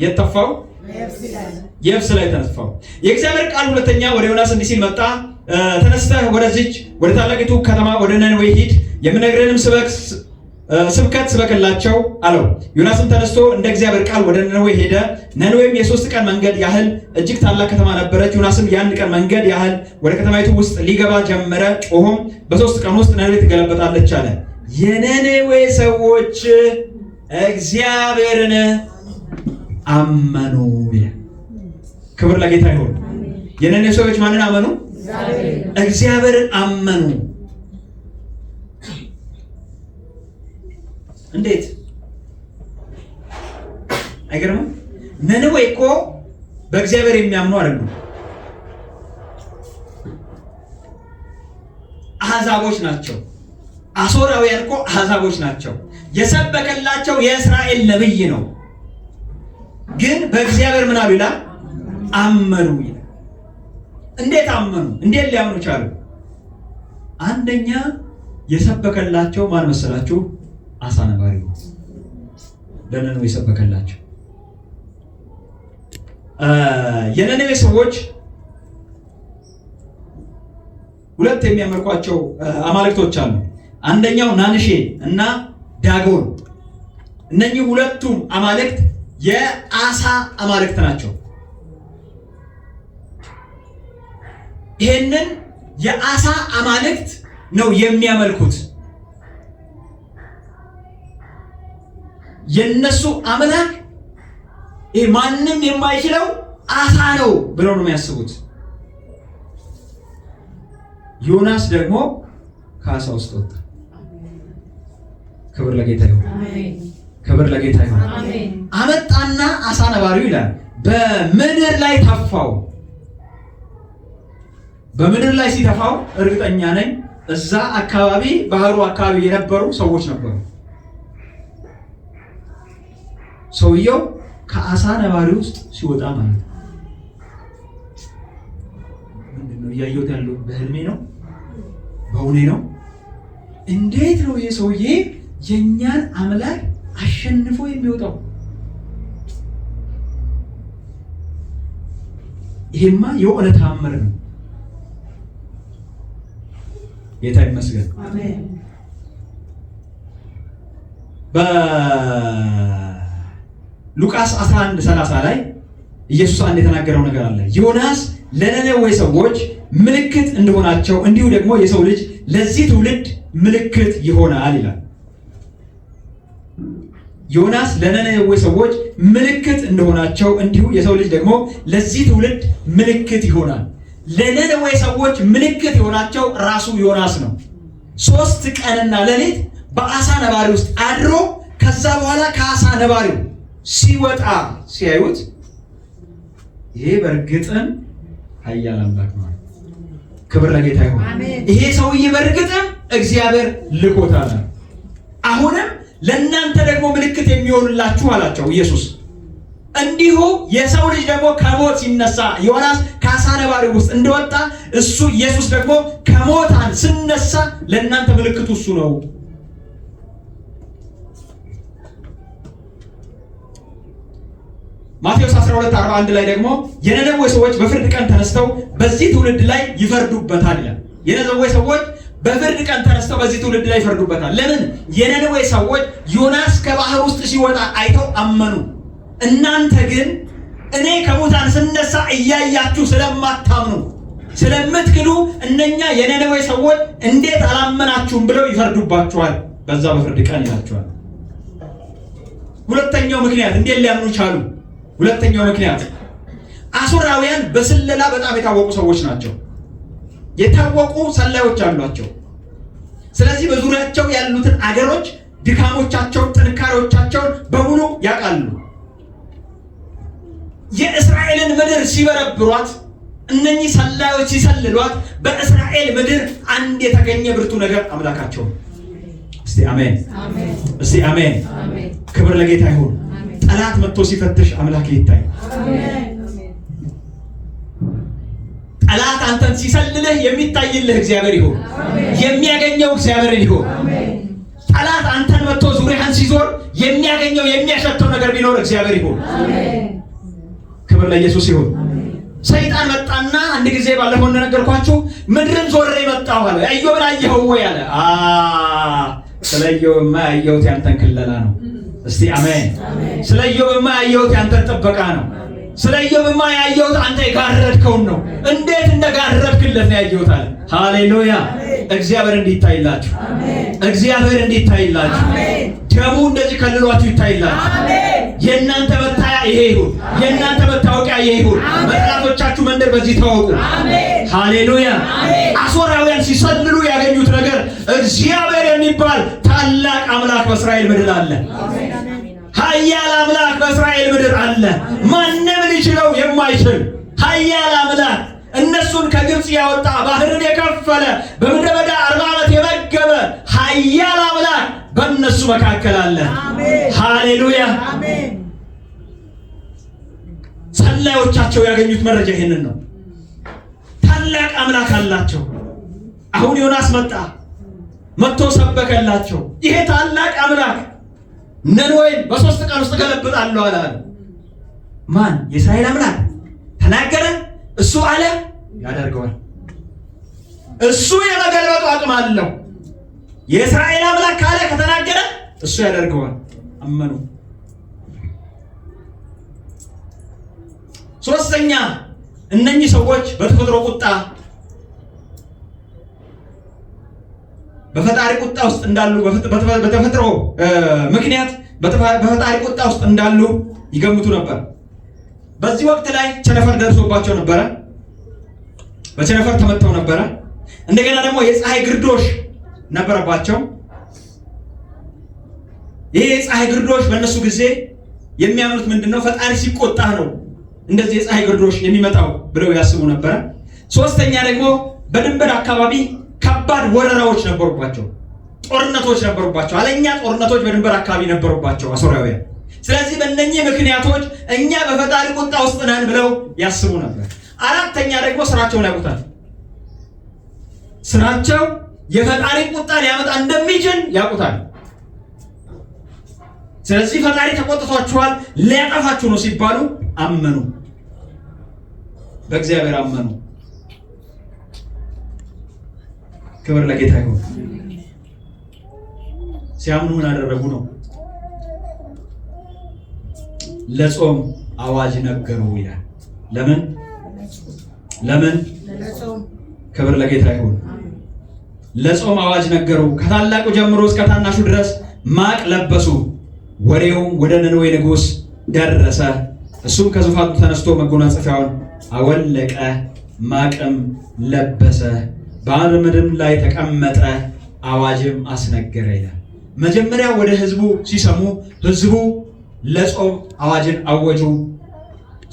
የት ተፋው? የብስ ላይ ተነፋው። የእግዚአብሔር ቃል ሁለተኛ ወደ ዮናስ እንዲህ ሲል መጣ። ተነስተህ ወደዚች ወደ ታላቂቱ ከተማ ወደ ነነዌ ሂድ፣ የምነግርህንም ስብከት ስበክላቸው አለው። ዮናስም ተነስቶ እንደ እግዚአብሔር ቃል ወደ ነነዌ ሄደ። ነነዌም የ3 ቀን መንገድ ያህል እጅግ ታላቅ ከተማ ነበረች። ዮናስም የ1 ቀን መንገድ ያህል ወደ ከተማይቱ ውስጥ ሊገባ ጀመረ። ጮሆም በ3 ቀን ውስጥ ነነዌ ትገለበጣለች አለ። የነነዌ ሰዎች እግዚአብሔርን አመኑ። ክብር ለጌታ ይሁን። የነነዌ ሰዎች ማንን አመኑ? እግዚአብሔርን አመኑ። እንዴት አይገርምም? ነነዌ እኮ በእግዚአብሔር የሚያምኑ አይደሉም፣ አሕዛቦች ናቸው። አሦራውያን እኮ አሕዛቦች ናቸው። የሰበከላቸው የእስራኤል ነብይ ነው። ግን በእግዚአብሔር ምን አሉ ይላል? አመኑ ይላል። እንዴት አመኑ? እንዴት ሊያምኑ ቻሉ? አንደኛ የሰበከላቸው ማን መሰላችሁ? አሳ ነባሪው ለነነዌ የሰበከላቸው። የነነዌ ሰዎች ሁለት የሚያመልኳቸው አማልክቶች አሉ። አንደኛው ናንሼ እና ዳጎን። እነኚህ ሁለቱም አማልክት የአሳ አማልክት ናቸው። ይሄንን የአሳ አማልክት ነው የሚያመልኩት። የነሱ አምላክ ይሄ ማንም የማይችለው አሳ ነው ብለው ነው የሚያስቡት። ዮናስ ደግሞ ከአሳ ውስጥ ወጣ። ክብር ለጌታ ይሁን። ክብር ለጌታ ይሁን። አመጣና አሳ ነባሪው ይላል በምድር ላይ ተፋው። በምድር ላይ ሲተፋው እርግጠኛ ነኝ እዛ አካባቢ ባህሩ አካባቢ የነበሩ ሰዎች ነበሩ። ሰውየው ከአሳ ነባሪ ውስጥ ሲወጣ ማለት ነው። ምንድነው እያየሁት ያለው? በህልሜ ነው? በእውኔ ነው? እንዴት ነው ይሄ ሰውዬ የኛን አምላክ አሸንፎ የሚወጣው? ይሄማ የሆነ ተአምር ነው። ጌታ ይመስገን። አሜን። በሉቃስ 11:30 ላይ ኢየሱስ አንድ የተናገረው ነገር አለ። ዮናስ ለነነዌ ሰዎች ምልክት እንደሆናቸው እንዲሁ ደግሞ የሰው ልጅ ለዚህ ትውልድ ምልክት ይሆናል ይላል። ዮናስ ለነነዌ ሰዎች ምልክት እንደሆናቸው እንዲሁ የሰው ልጅ ደግሞ ለዚህ ትውልድ ምልክት ይሆናል። ለነነዌ ሰዎች ምልክት የሆናቸው ራሱ ዮናስ ነው። 3 ቀንና ሌሊት በአሳ ነባሪ ውስጥ አድሮ ከዛ በኋላ ከአሳ ነባሪው ሲወጣ ሲያዩት ይሄ በእርግጥም ኃያል አምላክ ነው። ክብር ለጌታ ይሁን። ይሄ ሰውዬ በእርግጥም እግዚአብሔር ልኮታል። አሁንም ለእናንተ ደግሞ ምልክት የሚሆንላችሁ አላቸው ኢየሱስ። እንዲሁ የሰው ልጅ ደግሞ ከሞት ሲነሳ ዮናስ ከአሳ ነባሪ ውስጥ እንደወጣ እሱ ኢየሱስ ደግሞ ከሞታን ሲነሳ ለእናንተ ምልክቱ እሱ ነው። ማቴዎስ 12:41 ላይ ደግሞ የነነዌ ሰዎች በፍርድ ቀን ተነስተው በዚህ ትውልድ ላይ ይፈርዱበታል ይላል። የነነዌ ሰዎች በፍርድ ቀን ተነስተው በዚህ ትውልድ ላይ ይፈርዱበታል። ለምን? የነነዌ ሰዎች ዮናስ ከባህር ውስጥ ሲወጣ አይተው አመኑ። እናንተ ግን እኔ ከሙታን ስነሳ እያያችሁ ስለማታምኑ ስለምትክዱ እነኛ የነነዌ ሰዎች እንዴት አላመናችሁም ብለው ይፈርዱባችኋል በዛ በፍርድ ቀን ይላችኋል። ሁለተኛው ምክንያት እንዴት ሊያምኑ ቻሉ? ሁለተኛው ምክንያት አሦራውያን በስለላ በጣም የታወቁ ሰዎች ናቸው። የታወቁ ሰላዮች አሏቸው። ስለዚህ በዙሪያቸው ያሉትን አገሮች ድካሞቻቸውን፣ ጥንካሬዎቻቸውን በሙሉ ያውቃሉ። የእስራኤልን ምድር ሲበረብሯት እነኚህ ሰላዮች ሲሰልሏት በእስራኤል ምድር አንድ የተገኘ ብርቱ ነገር አምላካቸው። እስቲ አሜን፣ እስቲ አሜን። ክብር ለጌታ ይሁን። ጠላት መጥቶ ሲፈትሽ አምላክ ይታይ። ጠላት አንተን ሲሰልልህ የሚታይልህ እግዚአብሔር ይሁን፣ የሚያገኘው እግዚአብሔር ይሁን። ጠላት አንተን መጥቶ ዙሪያህን ሲዞር የሚያገኘው የሚያሸተው ነገር ቢኖር እግዚአብሔር ይሁን። ክብር ለኢየሱስ ይሁን። ሰይጣን መጣና አንድ ጊዜ ባለፈው እንደነገርኳችሁ ምድርን ዞሬ መጣሁ አለ። ኢዮብን አየኸው ወይ አለ። ስለ ኢዮብማ ያየሁት ያንተን ክለላ ነው። እስቲ አሜን። ስለ ኢዮብማ ያየሁት ያንተን ጥበቃ ነው። ስለ ኢዮብማ ያየሁት አንተ የጋረድከውን ነው። እንዴት እንደጋረድክለት ነው ያየሁት አለ። ሃሌሉያ! እግዚአብሔር እንዲታይላችሁ፣ እግዚአብሔር እንዲታይላችሁ፣ ደሙ እንደዚህ ከልሏችሁ ይታይላችሁ። የእናንተ መታያ ይሄ ይሁን። የእናንተ መታወቂያ ይሄ ይሁን። በጠላቶቻችሁ መንደር በዚህ ታወቁ። ሃሌሉያ! አሦራውያን ሲሰልሉ ያገኙት ነገር እግዚአብሔር የሚባል ታላቅ አምላክ በእስራኤል ምድር አለ። ኃያል አምላክ በእስራኤል ምድር አለ። ማንም ሊችለው የማይችል ኃያል አምላክ፣ እነሱን ከግብፅ ያወጣ፣ ባህርን የከፈለ፣ በምድረ በዳ 40 ዓመት የመገበ ኃያል አምላክ በእነሱ መካከል አለ። ሃሌሉያ! ሰላዮቻቸው ያገኙት መረጃ ይሄንን ነው። ታላቅ አምላክ አላቸው። አሁን ዮናስ መጥቶ ሰበከላቸው። ይሄ ታላቅ አምላክ ነነዌን በ3 ቀን ውስጥ ገለብጣለሁ አለ። ማን? የእስራኤል አምላክ ተናገረ። እሱ አለ፣ ያደርገዋል። እሱ የመገልበጡ አቅም አለው። የእስራኤል አምላክ ካለ ከተናገረ እሱ ያደርገዋል። አመኑ። ሶስተኛ፣ እነኚህ ሰዎች በተፈጥሮ ቁጣ በፈጣሪ ቁጣ ውስጥ እንዳሉ በተፈጥሮ ምክንያት በፈጣሪ ቁጣ ውስጥ እንዳሉ ይገምቱ ነበር። በዚህ ወቅት ላይ ቸነፈር ደርሶባቸው ነበረ። በቸነፈር ተመተው ነበረ። እንደገና ደግሞ የፀሐይ ግርዶሽ ነበረባቸው። ይሄ የፀሐይ ግርዶሽ በእነሱ ጊዜ የሚያምኑት ምንድነው? ፈጣሪ ሲቆጣ ነው እንደዚህ የፀሐይ ግርዶሽ የሚመጣው ብለው ያስቡ ነበረ። ሶስተኛ ደግሞ በድንበር አካባቢ ከባድ ወረራዎች ነበሩባቸው፣ ጦርነቶች ነበሩባቸው። አለኛ ጦርነቶች በድንበር አካባቢ ነበሩባቸው አሦራውያን። ስለዚህ በእነኚህ ምክንያቶች እኛ በፈጣሪ ቁጣ ውስጥ ነን ብለው ያስቡ ነበር። አራተኛ ደግሞ ስራቸውን ያውቁታል። ስራቸው የፈጣሪ ቁጣ ሊያመጣ እንደሚችል ያውቁታል። ስለዚህ ፈጣሪ ተቆጥቷቸዋል፣ ሊያጠፋችሁ ነው ሲባሉ አመኑ፣ በእግዚአብሔር አመኑ። ክብር ለጌታ ይሁን። ሲያምኑ ምን አደረጉ ነው? ለጾም አዋጅ ነገሩ ይላል። ለምን? ክብር ለጌታ ይሁን። ለጾም አዋጅ ነገሩ። ከታላቁ ጀምሮ እስከ ታናሹ ድረስ ማቅ ለበሱ። ወሬውም ወደ ነነዌ ንጉሥ ደረሰ። እሱም ከዙፋኑ ተነስቶ መጎናጸፊያውን አወለቀ፣ ማቅም ለበሰ፣ በአመድም ላይ ተቀመጠ፣ አዋጅም አስነገረ ይላል። መጀመሪያ ወደ ህዝቡ ሲሰሙ ህዝቡ ለጾም አዋጅን አወጁ።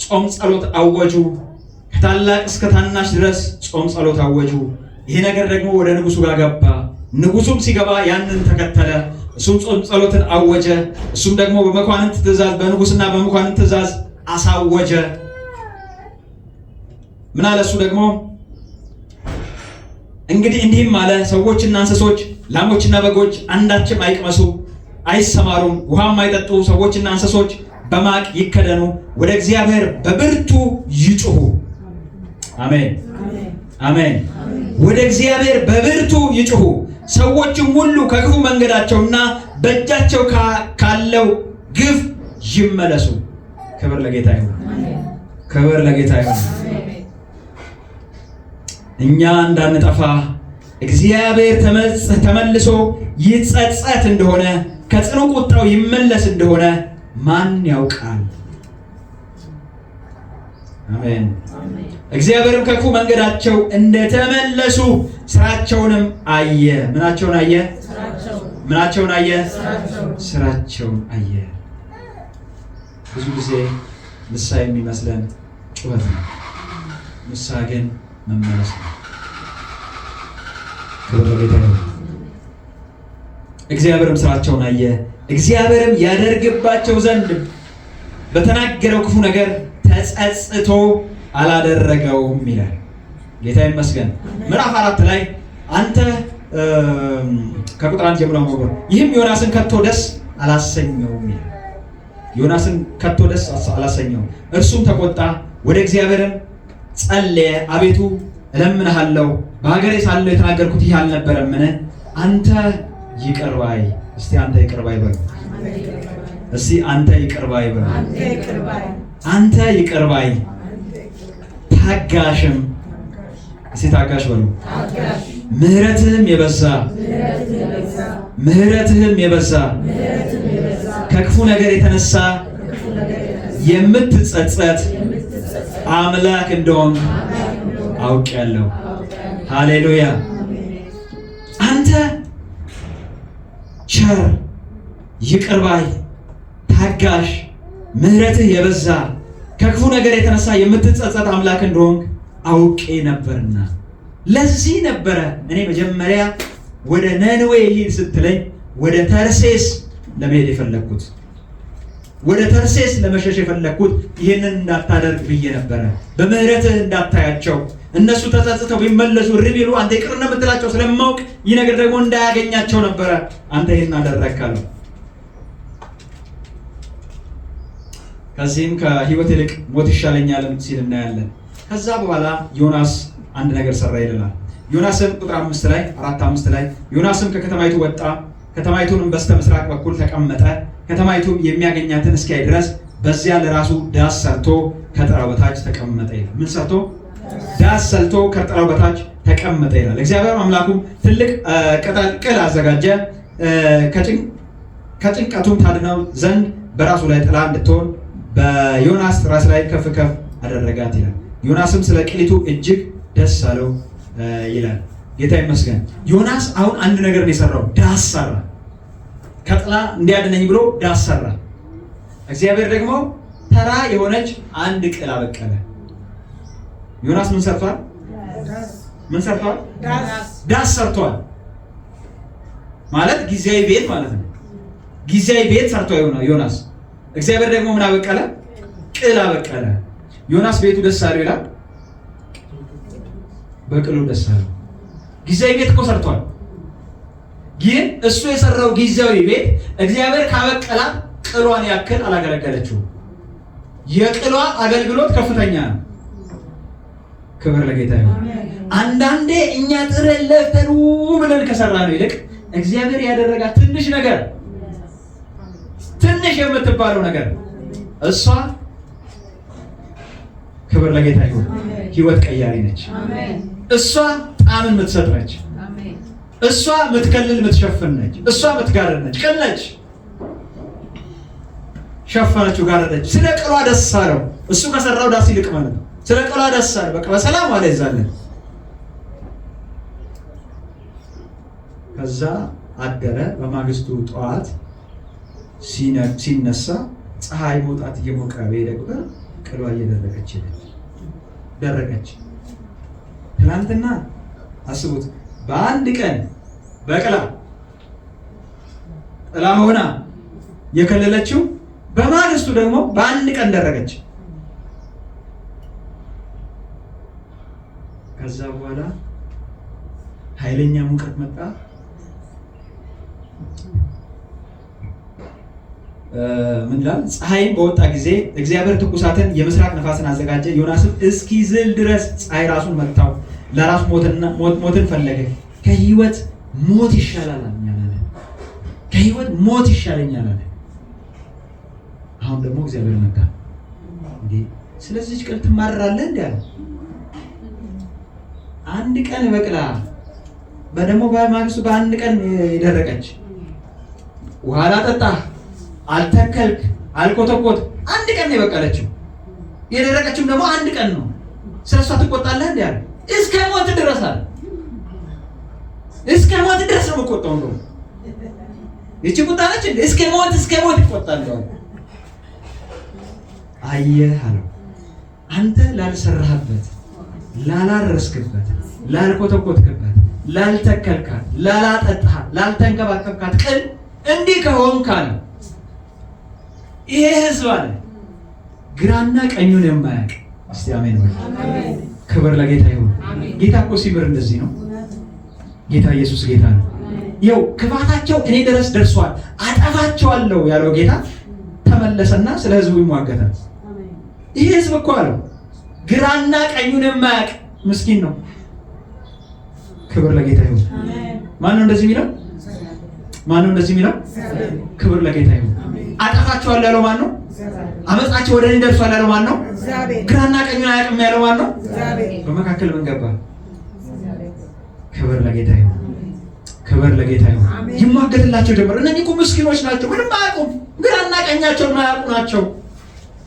ጾም ጸሎት አወጁ። ከታላቅ እስከ ታናሽ ድረስ ጾም ጸሎት አወጁ። ይሄ ነገር ደግሞ ወደ ንጉሱ ጋር ገባ። ንጉሱም ሲገባ ያንን ተከተለ። እሱም ጾም ጸሎትን አወጀ። እሱም ደግሞ በመኳንንት ትእዛዝ፣ በንጉስና በመኳንንት ትእዛዝ አሳወጀ። ምን አለ? እሱ ደግሞ እንግዲህ እንዲህም አለ፣ ሰዎችና እንስሶች፣ ላሞችና በጎች አንዳችም አይቅመሱ፣ አይሰማሩም፣ ውሃም አይጠጡ፣ ሰዎችና እንስሶች በማቅ ይከደኑ፣ ወደ እግዚአብሔር በብርቱ ይጩሁ። አሜን አሜን። ወደ እግዚአብሔር በብርቱ ይጩሁ፣ ሰዎችም ሁሉ ከክፉ መንገዳቸውና በእጃቸው ካለው ግፍ ይመለሱ። ክብር ለጌታ ይሁን። ክብር ለጌታ ይሁን። እኛ እንዳንጠፋ እግዚአብሔር ተመልሶ ይጸጸት እንደሆነ ከጽኑ ቁጣው ይመለስ እንደሆነ ማን ያውቃል? አሜን። እግዚአብሔርም ከክፉ መንገዳቸው እንደተመለሱ ስራቸውንም አየ። ምናቸውን አየ? ስራቸውን አየ። ብዙ ጊዜ ንስሐ የሚመስለን ጩኸት ነው። ንስሐ ግን መመለስ ነው። ክብር ለጌታ ይሁን። እግዚአብሔርም ስራቸውን አየ፣ እግዚአብሔርም ያደርግባቸው ዘንድ በተናገረው ክፉ ነገር ተጸጽቶ አላደረገውም ይላል። ጌታ ይመስገን። ምዕራፍ 4 ላይ አንተ ከቁጥር 1 ጀምሮ ነው። ይህም ዮናስን ከቶ ደስ አላሰኘውም ይላል። ዮናስን ከቶ ደስ አላሰኘውም። እርሱም ተቆጣ፣ ወደ እግዚአብሔርም ጸለየ። አቤቱ እለምንሃለሁ፣ በሀገሬ ሳለሁ የተናገርኩት ይህ አልነበረምን? አንተ ይቅር ባይ። እስቲ አንተ ይቅር ባይ በሉ። እስቲ አንተ ይቅር ባይ በሉ። አንተ ይቅር ባይ ታጋሽም፣ እስቲ ታጋሽ በሉ። ምህረትህም የበዛ ምህረትህም የበዛ ከክፉ ነገር የተነሳ የምትጸጸት አምላክ እንደሆን አውቄያለሁ። ሃሌሉያ። አንተ ቸር ይቅር ባይ ታጋሽ ምህረትህ የበዛ ከክፉ ነገር የተነሳ የምትጸጸት አምላክ እንደሆን አውቄ ነበርና። ለዚህ ነበረ እኔ መጀመሪያ ወደ ነነዌ ሂድ ስትለኝ ወደ ተርሴስ ለመሄድ የፈለግኩት፣ ወደ ተርሴስ ለመሸሽ የፈለግኩት ይህንን እንዳታደርግ ብዬ ነበረ። በምህረትህ እንዳታያቸው፣ እነሱ ተጸጽተው ቢመለሱ እሪ ቢሉ አንተ ይቅር እንደምትላቸው ስለማውቅ ይህ ነገር ደግሞ እንዳያገኛቸው ነበረ አንተ ይህን አደረግካለሁ። ከዚህም ከህይወት ይልቅ ሞት ይሻለኛል ሲል እናያለን። ከዛ በኋላ ዮናስ አንድ ነገር ሰራ ይለናል። ዮናስም ቁጥር 4:5 ላይ ዮናስም ከከተማይቱ ወጣ፣ ከተማይቱንም በስተ ምስራቅ በኩል ተቀመጠ። ከተማይቱም የሚያገኛትን እስኪያይ ድረስ በዚያ ለራሱ ዳስ ሰርቶ ከጥራው በታች ተቀመጠ ይላል። ምን ሰርቶ? ዳስ ሰርቶ ከጥራው በታች ተቀመጠ ይላል። እግዚአብሔር አምላኩም ትልቅ ቅል አዘጋጀ፣ ከጭንቀቱም ታድነው ዘንድ በራሱ ላይ ጥላ እንድትሆን በዮናስ ራስ ላይ ከፍ ከፍ አደረጋት ይላል። ዮናስም ስለ ቅሊቱ እጅግ ደስ አለው ይላል። ጌታ ይመስገን። ዮናስ አሁን አንድ ነገር ነው የሰራው። ዳስ ሰራ። ከጥላ እንዲያድነኝ ብሎ ዳስ ሰራ። እግዚአብሔር ደግሞ ተራ የሆነች አንድ ቅል አበቀለ። ዮናስ ምን ሰርቷል? ምን ሰርቷል? ዳስ ሰርቷል ማለት ጊዜያዊ ቤት ማለት ነው። ጊዜያዊ ቤት ሰርቷል ዮናስ። እግዚአብሔር ደግሞ ምን አበቀለ? ቅል አበቀለ። ዮናስ ቤቱ ደስ አለው ይላል፣ በቅሉ ደስ አለው። ጊዜያዊ ቤት እኮ ሰርቷል። ግን እሱ የሰራው ጊዜያዊ ቤት እግዚአብሔር ካበቀላት ቅሏን ያክል አላገለገለችው። የቅሏ አገልግሎት ከፍተኛ ነው። ክብር ለጌታ ይሁን። አንዳንዴ እኛ ጥረን ለፍተን ብለን ከሰራነው ይልቅ እግዚአብሔር ያደረጋት ትንሽ ነገር፣ ትንሽ የምትባለው ነገር እሷ ክብር ለጌታ ይሁን ህይወት ቀያሪ ነች። እሷ ጣዕምን የምትሰጥ ነች። እሷ የምትከልል የምትሸፍን ነች። እሷ የምትጋርድ ነች። ቅል ነች። ሸፈነችው፣ ጋረደች። ስለ ቅሏ ደስ አለው። እሱ ከሰራው ዳስ ይልቅ ማለት ነው። ስለ ቅሏ ደስ አለው። በቃ በሰላም ዋለ ይዛለን። ከዛ አደረ። በማግስቱ ጠዋት ሲነሳ ፀሐይ መውጣት እየሞቀ በሄደ ቁጥር ቅሏ እየደረቀች ሄደች። ደረቀች። ትናንትና አስቡት፣ በአንድ ቀን በቅላ ጥላ ሆና የከለለችው በማግስቱ ደግሞ በአንድ ቀን ደረቀች። ከዛ በኋላ ኃይለኛ ሙቀት መጣ። ምን ይላል? ፀሐይም በወጣ ጊዜ እግዚአብሔር ትኩሳትን የምስራቅ ነፋስን አዘጋጀ። ዮናስም እስኪዝል ድረስ ፀሐይ ራሱን መታው፣ ለራሱ ሞትን ፈለገ። ከህይወት ሞት ይሻላል አለ። ከህይወት ሞት ይሻለኛል አለ። አሁን ደግሞ እግዚአብሔር መጣ። እንዴ ስለዚህ ቅል ትማረራለህ እንዴ አለ። አንድ ቀን በቅላ በደሞ በማግስቱ በአንድ ቀን የደረቀች ውሃ አላጠጣህ፣ አልተከልክ፣ አልኮተኮት፣ አንድ ቀን ነው የበቀለችው። የደረቀችው ደግሞ አንድ ቀን ነው። ስለሷ ትቆጣለህ እንዴ አለ። እስከ ሞት ድረስ አለ። እስከ ሞት ድረስ ነው የምቆጣው ነው። ይቺ ቁጣ ነች እንዴ? እስከ ሞት ይቆጣል። አየህ አለው። አንተ ላልሰራህበት፣ ላላረስክበት፣ ላልኮተኮትክበት፣ ላልተከልካት፣ ላላጠጣሃት፣ ላልተንከባከብካት ቅል እንዲህ ከሆንክ አለው ይሄ ህዝብ አለ ግራና ቀኙን የማያውቅ። እስቲ አሜን ወይ? ክብር ለጌታ ይሁን። ጌታ እኮ ሲምር እንደዚህ ነው። ጌታ ኢየሱስ ጌታ ነው። ይኸው ክፋታቸው እኔ ድረስ ደርሷል አጠፋቸዋለሁ ያለው ጌታ ተመለሰና ስለ ህዝቡ ይሟገታል። ይሄ ህዝብ እኮ አለው ግራና ቀኙን የማያውቅ ምስኪን ነው። ክብር ለጌታ ይሁን። ማን ነው እንደዚህ የሚለው? ማን ነው እንደዚህ የሚለው? ክብር ለጌታ ይሁን። አጠፋቸዋለሁ ያለው ማን ነው? አመጻቸው ወደ እኔ ደርሷል ያለው ማን ነው? ግራና ቀኙን አያውቅም ያለው ማን ነው? በመካከል ምን ገባ? ክብር ለጌታ ይሁን። ክብር ለጌታ ይሁን። ይሟገትላቸው ጀመር። እነዚህ እኮ ምስኪኖች ናቸው፣ ምንም አያውቁም፣ ግራና ቀኛቸውን የማያውቁ ናቸው።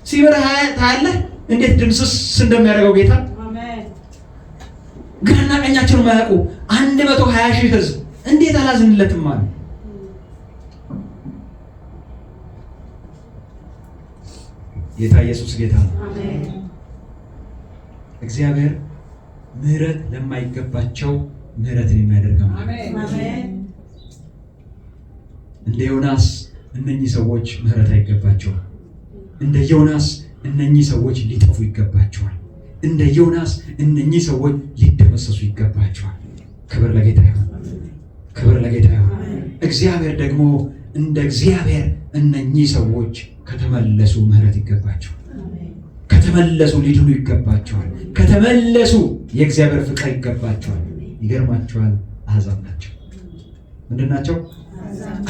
ሲበረሃ ታያለህ እንዴት ድምስስ እንደሚያደርገው ጌታ። ግራና ቀኛቸውን የማያውቁ 120 ሺህ ህዝብ እንዴት አላዝንለትም አለ። ጌታ ኢየሱስ ጌታ ነው። እግዚአብሔር ምህረት ለማይገባቸው ምህረትን የሚያደርግ አምላክ። እንደ ዮናስ እነኚህ ሰዎች ምህረት አይገባቸውም። እንደ ዮናስ እነኚህ ሰዎች ሊጠፉ ይገባቸዋል። እንደ ዮናስ እነኚህ ሰዎች ሊደመሰሱ ይገባቸዋል። ክብር ለጌታ ይሁን። ክብር ለጌታ ይሁን። እግዚአብሔር ደግሞ እንደ እግዚአብሔር እነኚህ ሰዎች ከተመለሱ ምህረት ይገባቸዋል። ከተመለሱ ሊድኑ ይገባቸዋል። ከተመለሱ የእግዚአብሔር ፍቅር ይገባቸዋል። ይገርማቸዋል። አሕዛብ ናቸው። ምንድን ናቸው?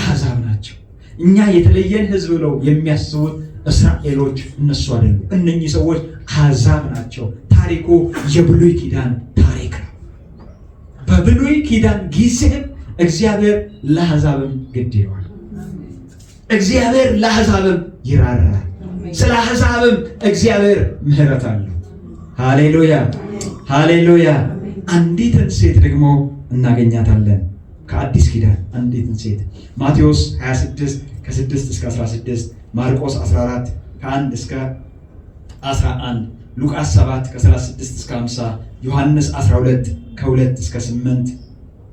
አሕዛብ ናቸው። እኛ የተለየን ህዝብ ብለው የሚያስቡት እስራኤሎች እነሱ አይደሉም። እነኚህ ሰዎች አሕዛብ ናቸው። ታሪኩ የብሉይ ኪዳን ታሪክ ነው። በብሉይ ኪዳን ጊዜም እግዚአብሔር ለአሕዛብም ግድ ይለዋል። እግዚአብሔር ለአሕዛብም ይራራል። ስለ አሕዛብም እግዚአብሔር ምህረት አለው። ሃሌሉያ ሃሌሉያ። አንዲትን ሴት ደግሞ እናገኛታለን ከአዲስ ኪዳን። አንዲትን ሴት ማቴዎስ 26 ከ6 እስከ 16፣ ማርቆስ 14 ከ1 እስከ 11፣ ሉቃስ 7 ከ36 እስከ 50፣ ዮሐንስ 12 ከ2 እስከ 8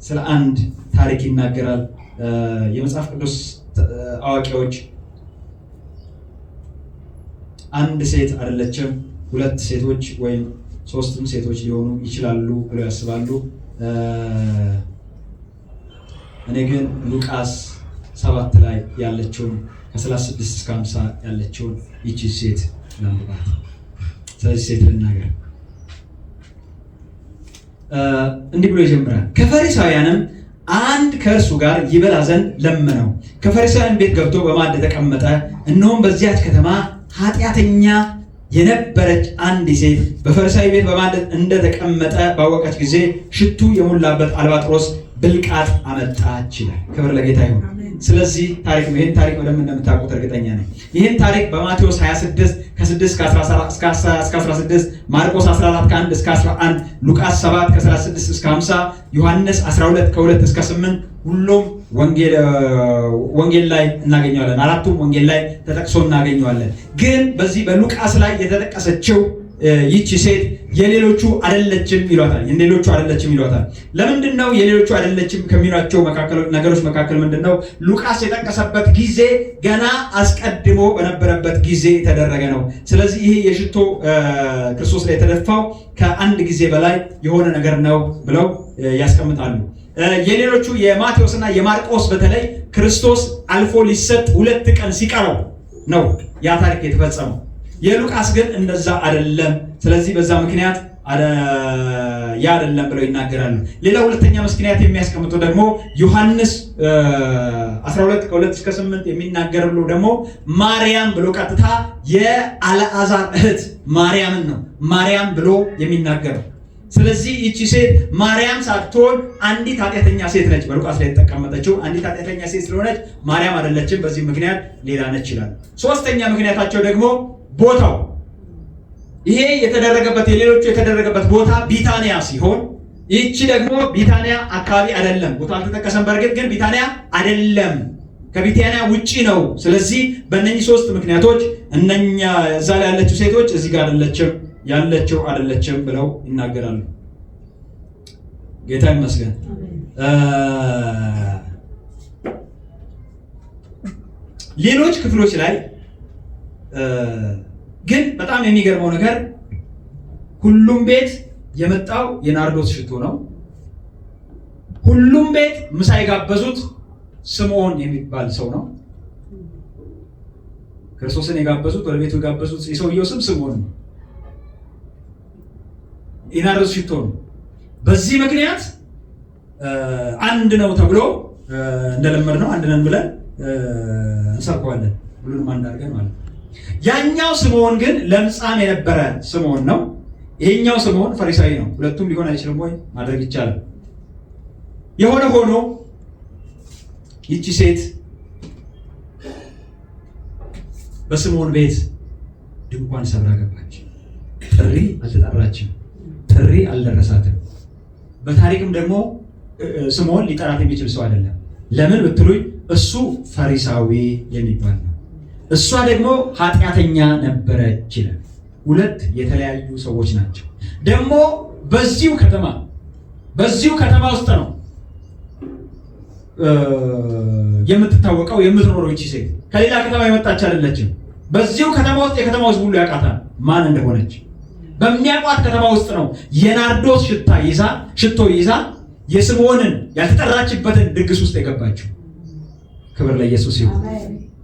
ስለ አንድ ታሪክ ይናገራል። የመጽሐፍ ቅዱስ አዋቂዎች አንድ ሴት አይደለችም፣ 2 ሴቶች ወይም 3 ሴቶች ሊሆኑ ይችላሉ ብለው ያስባሉ። እኔ ግን ሉቃስ 7 ላይ ያለችውን ከ36 እስከ 50 ያለችውን ይቺ ሴት ላንብባት። ስለዚህ ሴት ልናገር። እንዲህ ብሎ ይጀምራል። ከፈሪሳውያንም አንድ ከእርሱ ጋር ይበላ ዘንድ ለመነው። ከፈሪሳውያን ቤት ገብቶ በማዕድ ተቀመጠ። እነሆም በዚያች ከተማ ኃጢአተኛ የነበረች አንድ ሴት በፈሪሳዊ ቤት በማዕድ እንደተቀመጠ ባወቀች ጊዜ ሽቱ የሞላበት አልባጥሮስ ብልቃጥ አመጣች ይላል። ክብር ለጌታ ይሁን። ስለዚህ ታሪክ ነው። ይህን ታሪክ በደንብ እንደምታውቁት እርግጠኛ ነኝ። ይህን ታሪክ በማቴዎስ 26 ከ6 እስከ 16፣ ማርቆስ 14 ከ1 እስከ 11፣ ሉቃስ 7 ከ36 እስከ 50፣ ዮሐንስ 12 ከ2 እስከ 8 ሁሉም ወንጌል ላይ እናገኘዋለን። 4ቱም ወንጌል ላይ ተጠቅሶ እናገኘዋለን። ግን በዚህ በሉቃስ ላይ የተጠቀሰችው ይቺ ሴት የሌሎቹ አይደለችም ይሏታል። ለምንድን ነው የሌሎቹ አይደለችም ከሚሏቸው ነገሮች መካከል ምንድነው? ሉቃስ የጠቀሰበት ጊዜ ገና አስቀድሞ በነበረበት ጊዜ የተደረገ ነው። ስለዚህ ይሄ የሽቶ ክርስቶስ ላይ የተደፋው ከአንድ ጊዜ በላይ የሆነ ነገር ነው ብለው ያስቀምጣሉ። የሌሎቹ የማቴዎስና የማርቆስ በተለይ ክርስቶስ አልፎ ሊሰጥ 2 ቀን ሲቀረው ነው ያ ታሪክ የተፈጸመው። የሉቃስ ግን እንደዛ አይደለም። ስለዚህ በዛ ምክንያት ያ አይደለም ብለው ይናገራሉ። ሌላ ሁለተኛ ምክንያት የሚያስቀምጡ ደግሞ ዮሐንስ 12 ከ2 እስከ 8 የሚናገርሉ ደግሞ ማርያም ብሎ ቀጥታ የአልዓዛር እህት ማርያምን ነው ማርያም ብሎ የሚናገረው። ስለዚህ ይቺ ሴት ማርያም ሳትሆን አንዲት ኃጢአተኛ ሴት ነች። በሉቃስ ላይ የተቀመጠችው አንዲት ኃጢአተኛ ሴት ስለሆነች ማርያም አይደለችም። በዚህ ምክንያት ሌላ ነች ይላል። ሶስተኛ ምክንያታቸው ደግሞ ቦታው ይሄ የተደረገበት የሌሎቹ የተደረገበት ቦታ ቢታንያ ሲሆን ይቺ ደግሞ ቢታንያ አካባቢ አይደለም። ቦታ አልተጠቀሰም። በእርግጥ ግን ቢታንያ አይደለም፣ ከቢታንያ ውጪ ነው። ስለዚህ በእነኚህ 3 ምክንያቶች እነኛ እዛ ላይ ያለችው ሴቶች እዚህ ጋር አይደለችም ብለው ይናገራሉ። ጌታ ይመስገን። ሌሎች ክፍሎች ላይ ግን በጣም የሚገርመው ነገር ሁሉም ቤት የመጣው የናርዶስ ሽቶ ነው። ሁሉም ቤት ምሳ የጋበዙት ስምዖን የሚባል ሰው ነው። ክርስቶስን የጋበዙት ወደ ቤቱ የጋበዙት የሰውየው ስም ስምዖን ነው። የናርዶስ ሽቶ ነው። በዚህ ምክንያት አንድ ነው ተብሎ እንደለመድነው አንድ ነን ብለን እንሰብከዋለን። ሁሉንም አንድ አድርገን ማለት ነው። ያኛው ስምዖን ግን ለምጻም የነበረ ስምዖን ነው። ይሄኛው ስምዖን ፈሪሳዊ ነው። ሁለቱም ሊሆን አይችልም ወይ? ማድረግ ይቻላል። የሆነ ሆኖ ይቺ ሴት በስምዖን ቤት ድንኳን ሰብራ ገባች። ጥሪ አልተጠራችም። ጥሪ አልደረሳትም። በታሪክም ደግሞ ስምዖን ሊጠራት የሚችል ሰው አይደለም። ለምን ብትሉኝ እሱ ፈሪሳዊ የሚባል ነው። እሷ ደግሞ ኃጢአተኛ ነበረች ይላል። ሁለት የተለያዩ ሰዎች ናቸው። ደግሞ በዚሁ ከተማ ውስጥ ነው የምትታወቀው የምትኖረው ይቺ ሴት። ከሌላ ከተማ የመጣች አይደለችም። በዚሁ ከተማ ውስጥ የከተማው ሕዝብ ሁሉ ያውቃታል ማን እንደሆነች። በሚያውቋት ከተማ ውስጥ ነው የናርዶስ ሽቶ ይዛ የስምዖንን ያልተጠራችበትን ድግስ ውስጥ የገባችው። ክብር ለኢየሱስ ይሁን።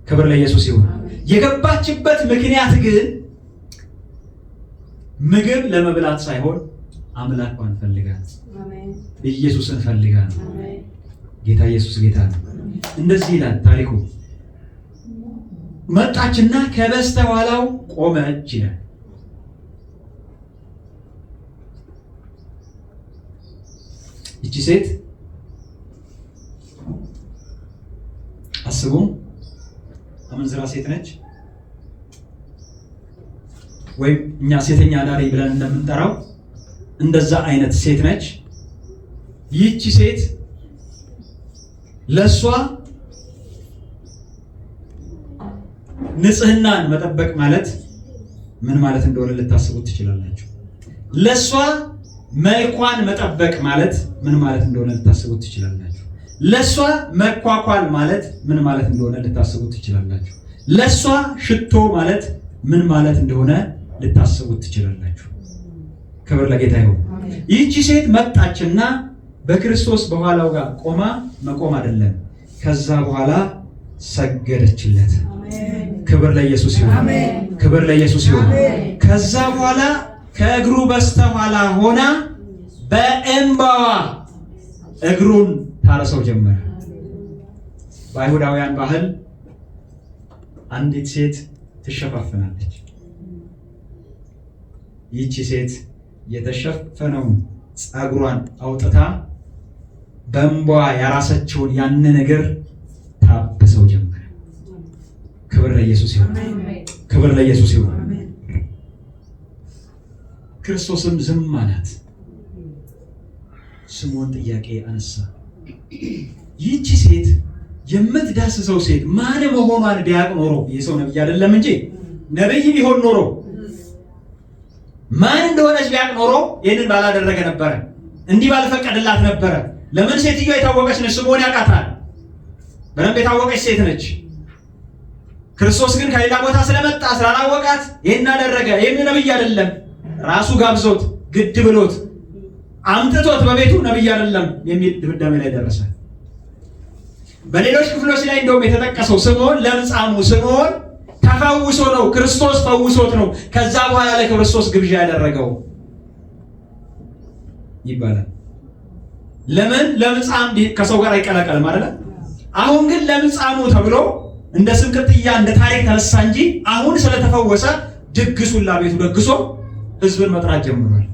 ክብር ለኢየሱስ ይሁን። የገባችበት ምክንያት ግን ምግብ ለመብላት ሳይሆን አምላኳን ፈልጋ ኢየሱስን ፈልጋ ነው። ጌታ ኢየሱስ ጌታ ነው። እንደዚህ ይላል ታሪኩ። መጣችና ከበስተኋላው ቆመች ይላል። ይቺ ሴት አስቡ፣ አመንዝራ ሴት ነች፣ ወይም እኛ ሴተኛ አዳሪ ብለን እንደምንጠራው እንደዛ አይነት ሴት ነች። ይቺ ሴት ለሷ ንጽህናን መጠበቅ ማለት ምን ማለት እንደሆነ ልታስቡት ትችላላችሁ። ለሷ መልኳን መጠበቅ ማለት ምን ማለት እንደሆነ ልታስቡት ትችላላችሁ። ለሷ መኳኳል ማለት ምን ማለት እንደሆነ ልታስቡት ትችላላችሁ። ለሷ ሽቶ ማለት ምን ማለት እንደሆነ ልታስቡት ትችላላችሁ። ክብር ለጌታ ይሁን። ይህቺ ሴት መጣችና በክርስቶስ በኋላው ጋር መቆም አይደለም፣ ከዛ በኋላ ሰገደችለት። ክብር ለኢየሱስ ይሁን። ክብር ለኢየሱስ ይሁን። ከዛ በኋላ ከእግሩ በስተኋላ ሆና በእንባዋ እግሩን ታረሰው ጀመረ። በአይሁዳውያን ባህል አንዲት ሴት ትሸፋፈናለች። ይህቺ ሴት የተሸፈነውን ፀጉሯን አውጥታ በእንባዋ ያራሰችውን ያንን እግር ታብሰው ጀመረ። ክብር ለኢየሱስ ይሁን። ክብር ለኢየሱስ ይሁን። ክርስቶስም ዝም አላት። ስምዖን ጥያቄ አነሳ። ይህቺ ሴት የምትዳስሰው ሴት ማን መሆኗን ቢያውቅ ኖሮ፣ የሰው ነብይ አይደለም እንጂ ነብይ ቢሆን ኖሮ ማን እንደሆነች ቢያውቅ ኖሮ ይህንን ባላደረገ ነበረ፣ እንዲህ ባልፈቀደላት ነበረ። ለምን? ሴትዮዋ የታወቀች ነች። ስምዖን ያውቃታል። በደንብ የታወቀች ሴት ነች። ክርስቶስ ግን ከሌላ ቦታ ስለመጣ ስላላወቃት ይህን አደረገ። ይህን ነብይ አይደለም፣ ራሱ ጋብዞት ግድ ብሎት አምጥቶት በቤቱ ነብይ አይደለም የሚል ድምዳሜ ላይ ደረሰ። በሌሎች ክፍሎች ላይ እንደውም የተጠቀሰው ስምዖን ለምጻሙ ስምዖን ተፈውሶ ነው፣ ክርስቶስ ፈውሶት ነው ከዛ በኋላ ለክርስቶስ ግብዣ ያደረገው ይባላል። ለምን? ለምጻም ከሰው ጋር አይቀላቀልም አይደል? አሁን ግን ለምጻሙ ተብሎ እንደ ስም ቅጥያ እንደ ታሪክ ተነሳ እንጂ አሁን ስለተፈወሰ ድግሱን ለቤቱ ደግሶ ህዝብን መጥራት ጀምሯል።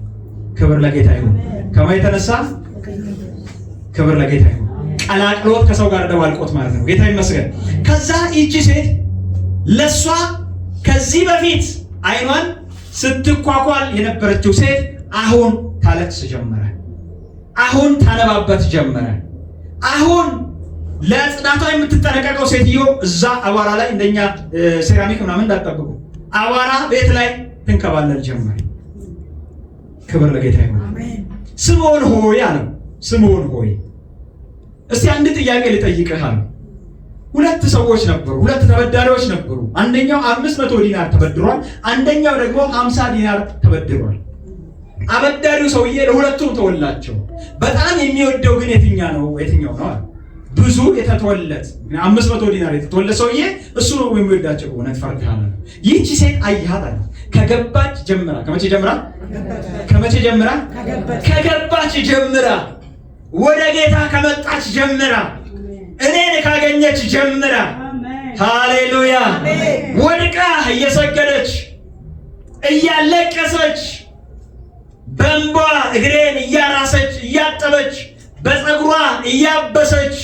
ክብር ለጌታ ይሁን። ከማ የተነሳ ክብር ለጌታ ይሁን። ቀላቅሎት ከሰው ጋር ደባልቆት ማለት ነው። ጌታ ይመስገን። ከዛ ይቺ ሴት ለሷ ከዚህ በፊት አይኗን ስትኳኳል የነበረችው ሴት አሁን ታለቅስ ጀመረ። አሁን ታነባበት ጀመረ። አሁን ለጽዳቷ የምትጠነቀቀው ሴትዮ እዛ አቧራ ላይ እንደኛ ሴራሚክ ምናምን እንዳትጠብቁ አቧራ ቤት ላይ ትንከባለል ጀመረ። ክብር ለጌታ ይሁን። ስምዖን ሆይ አለው። ስምዖን ሆይ እስቲ አንድ ጥያቄ ልጠይቅህ አለው። ሁለት ሰዎች ነበሩ፣ ሁለት ተበዳሪዎች ነበሩ። አንደኛው 500 ዲናር ተበድሯል፣ አንደኛው ደግሞ 50 ዲናር ተበድሯል። አበዳሪው ሰውዬ ለሁለቱም ተወላቸው። በጣም የሚወደው ግን የትኛው ነው አለ። ብዙ የተተወለት 500 ዲናር የተተወለት ሰውዬ እሱ ነው የሚወዳቸው። እውነት ፈርድሃል። ይህቺ ሴት አየሃት አለ። ከገባች ጀምራ ከገባች ጀምራ ወደ ጌታ ከመጣች ጀምራ እኔን ካገኘች ጀምራ ሃሌሉያ ወድቃ እየሰገደች እያለቀሰች በእንባ እግሬን እያራሰች እያጠበች በፀጉሯ እያበሰች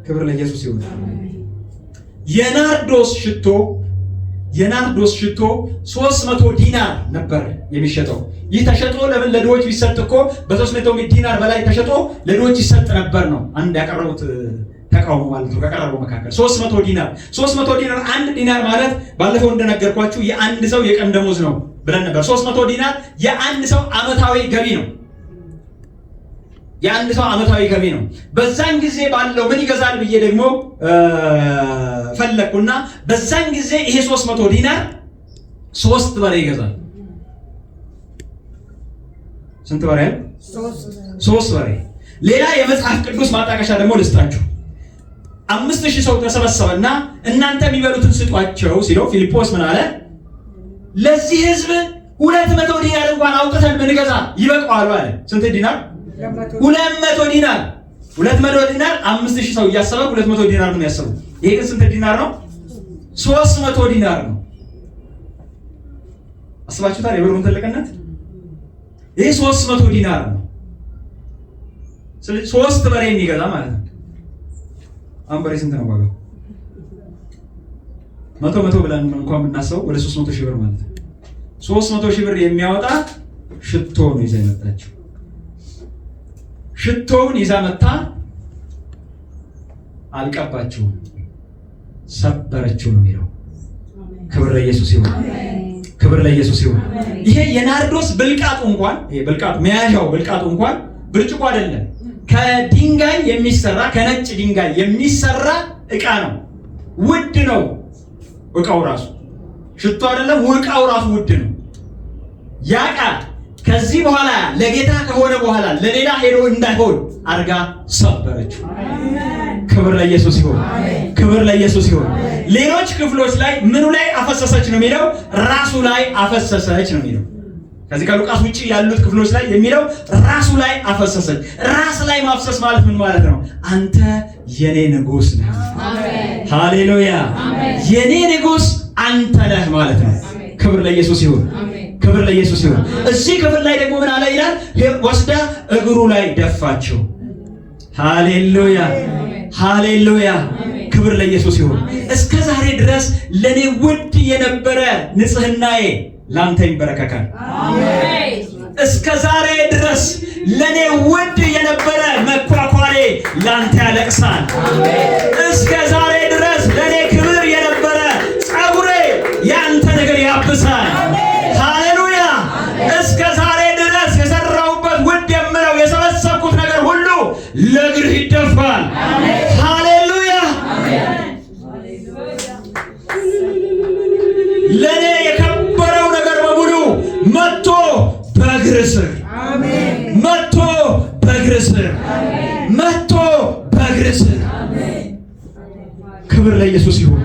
ክብር ለኢየሱስ ይሁን። የናርዶስ ሽቶ 300 ዲናር ነበር የሚሸጠው። ይህ ተሸጦ ለምን ለድሆች ቢሰጥ እኮ በ300 ዲናር በላይ ተሸጦ ለድሆች ይሰጥ ነበር ነው አንድ ያቀረቡት ተቃውሞ ማለት ነው። ከቀረበው መካከል 300 ዲናር አንድ ዲናር ማለት ባለፈው እንደነገርኳችሁ የአንድ ሰው የቀን ደሞዝ ነው ብለን ነበር። 300 ዲናር የአንድ ሰው ዓመታዊ ገቢ ነው። የአንድ ሰው ዓመታዊ ገቢ ነው። በዛን ጊዜ ባለው ምን ይገዛል ብዬ ደግሞ ፈለኩና በዛን ጊዜ ይሄ 300 ዲናር 3 በሬ ይገዛል። ስንት በሬ? 3 በሬ። ሌላ የመጽሐፍ ቅዱስ ማጣቀሻ ደግሞ ልስጣችሁ። 5000 ሰው ተሰበሰበና እናንተ የሚበሉትን ስጧቸው ሲለው ፊልጶስ ምን አለ? ለዚህ ህዝብ 200 ዲናር እንኳን አውጥተን ብንገዛ ይበቃዋል አለ። ስንት ዲናር? 200 ዲናር 5000 ሰው እያሰበ 200 ዲናር ነው ያሰበው። ይሄ ግን ስንት ዲናር ነው? 300 ዲናር ነው። አስባችሁታል የብሩን ትልቅነት? ይሄ 300 ዲናር ነው። ስለዚህ 3 በሬ የሚገዛ ማለት ነው። አሁን በሬ ስንት ነው ዋጋው? 100 ብለን እንኳን ብናስበው ወደ 300,000 ብር ማለት ነው። 300,000 ብር የሚያወጣ ሽቶ ነው ይዛ የመጣችው። ሽቶውን ይዛ መጣ። አልቀባችውም፣ ሰበረችው ነው የሚለው። ክብር ለኢየሱስ ይሁን። ክብር ለኢየሱስ ይሁን። ይሄ የናርዶስ ብልቃጡ እንኳን መያዣው ብልቃጡ እንኳን ብርጭቆ አይደለም፣ ከድንጋይ የሚሰራ ከነጭ ድንጋይ የሚሰራ ዕቃ ነው። ውድ ነው ዕቃው ራሱ። ሽቶ አይደለም፣ ዕቃው ራሱ ውድ ነው። ያ ዕቃ ከዚህ በኋላ ለጌታ ከሆነ በኋላ ለሌላ ሄዶ እንዳይሆን አርጋ ሰበረችው። ክብር ለኢየሱስ ይሁን። ክብር ለኢየሱስ ይሁን። ሌሎች ክፍሎች ላይ ምኑ ላይ አፈሰሰች ነው የሚለው? ራሱ ላይ አፈሰሰች ነው የሚለው። ከዚህ ከሉቃስ ውጪ ያሉት ክፍሎች ላይ የሚለው ራሱ ላይ አፈሰሰች። ራስ ላይ ማፍሰስ ማለት ምን ማለት ነው? አንተ የኔ ንጉስ ነህ። ሃሌሉያ! የኔ ንጉስ አንተ ነህ ማለት ነው። ክብር ለኢየሱስ ይሁን። ክብር ለኢየሱስ ይሁን። እዚህ ክፍል ላይ ደግሞ ምን አለ ይላል? ወስዳ እግሩ ላይ ደፋቸው። ሃሌሉያ! ሃሌሉያ! ክብር ለኢየሱስ ይሁን። እስከ ዛሬ ድረስ ለኔ ውድ የነበረ ንጽህናዬ ላንተ ይበረከካል። አሜን። እስከ ዛሬ ድረስ ለኔ ውድ የነበረ መኳኳሌ ላንተ ያለቅሳል። አሜን። እስከ ዛሬ ድረስ ለኔ ክብር የነበረ ጸጉሬ ያንተ ነገር ያብሳል። ሃሌሉያ! እስከ ዛሬ ድረስ የሰራሁበት ውድ የምለው የሰበሰብኩት ነገር ሁሉ ለእግርህ ይደፋል። ሃሌሉያ! ለኔ የከበረው ነገር በሙሉ መጥቶ በእግር ስር መጥቶ በእግር ስር መጥቶ በእግር ስር። ክብር ለኢየሱስ ይሁን።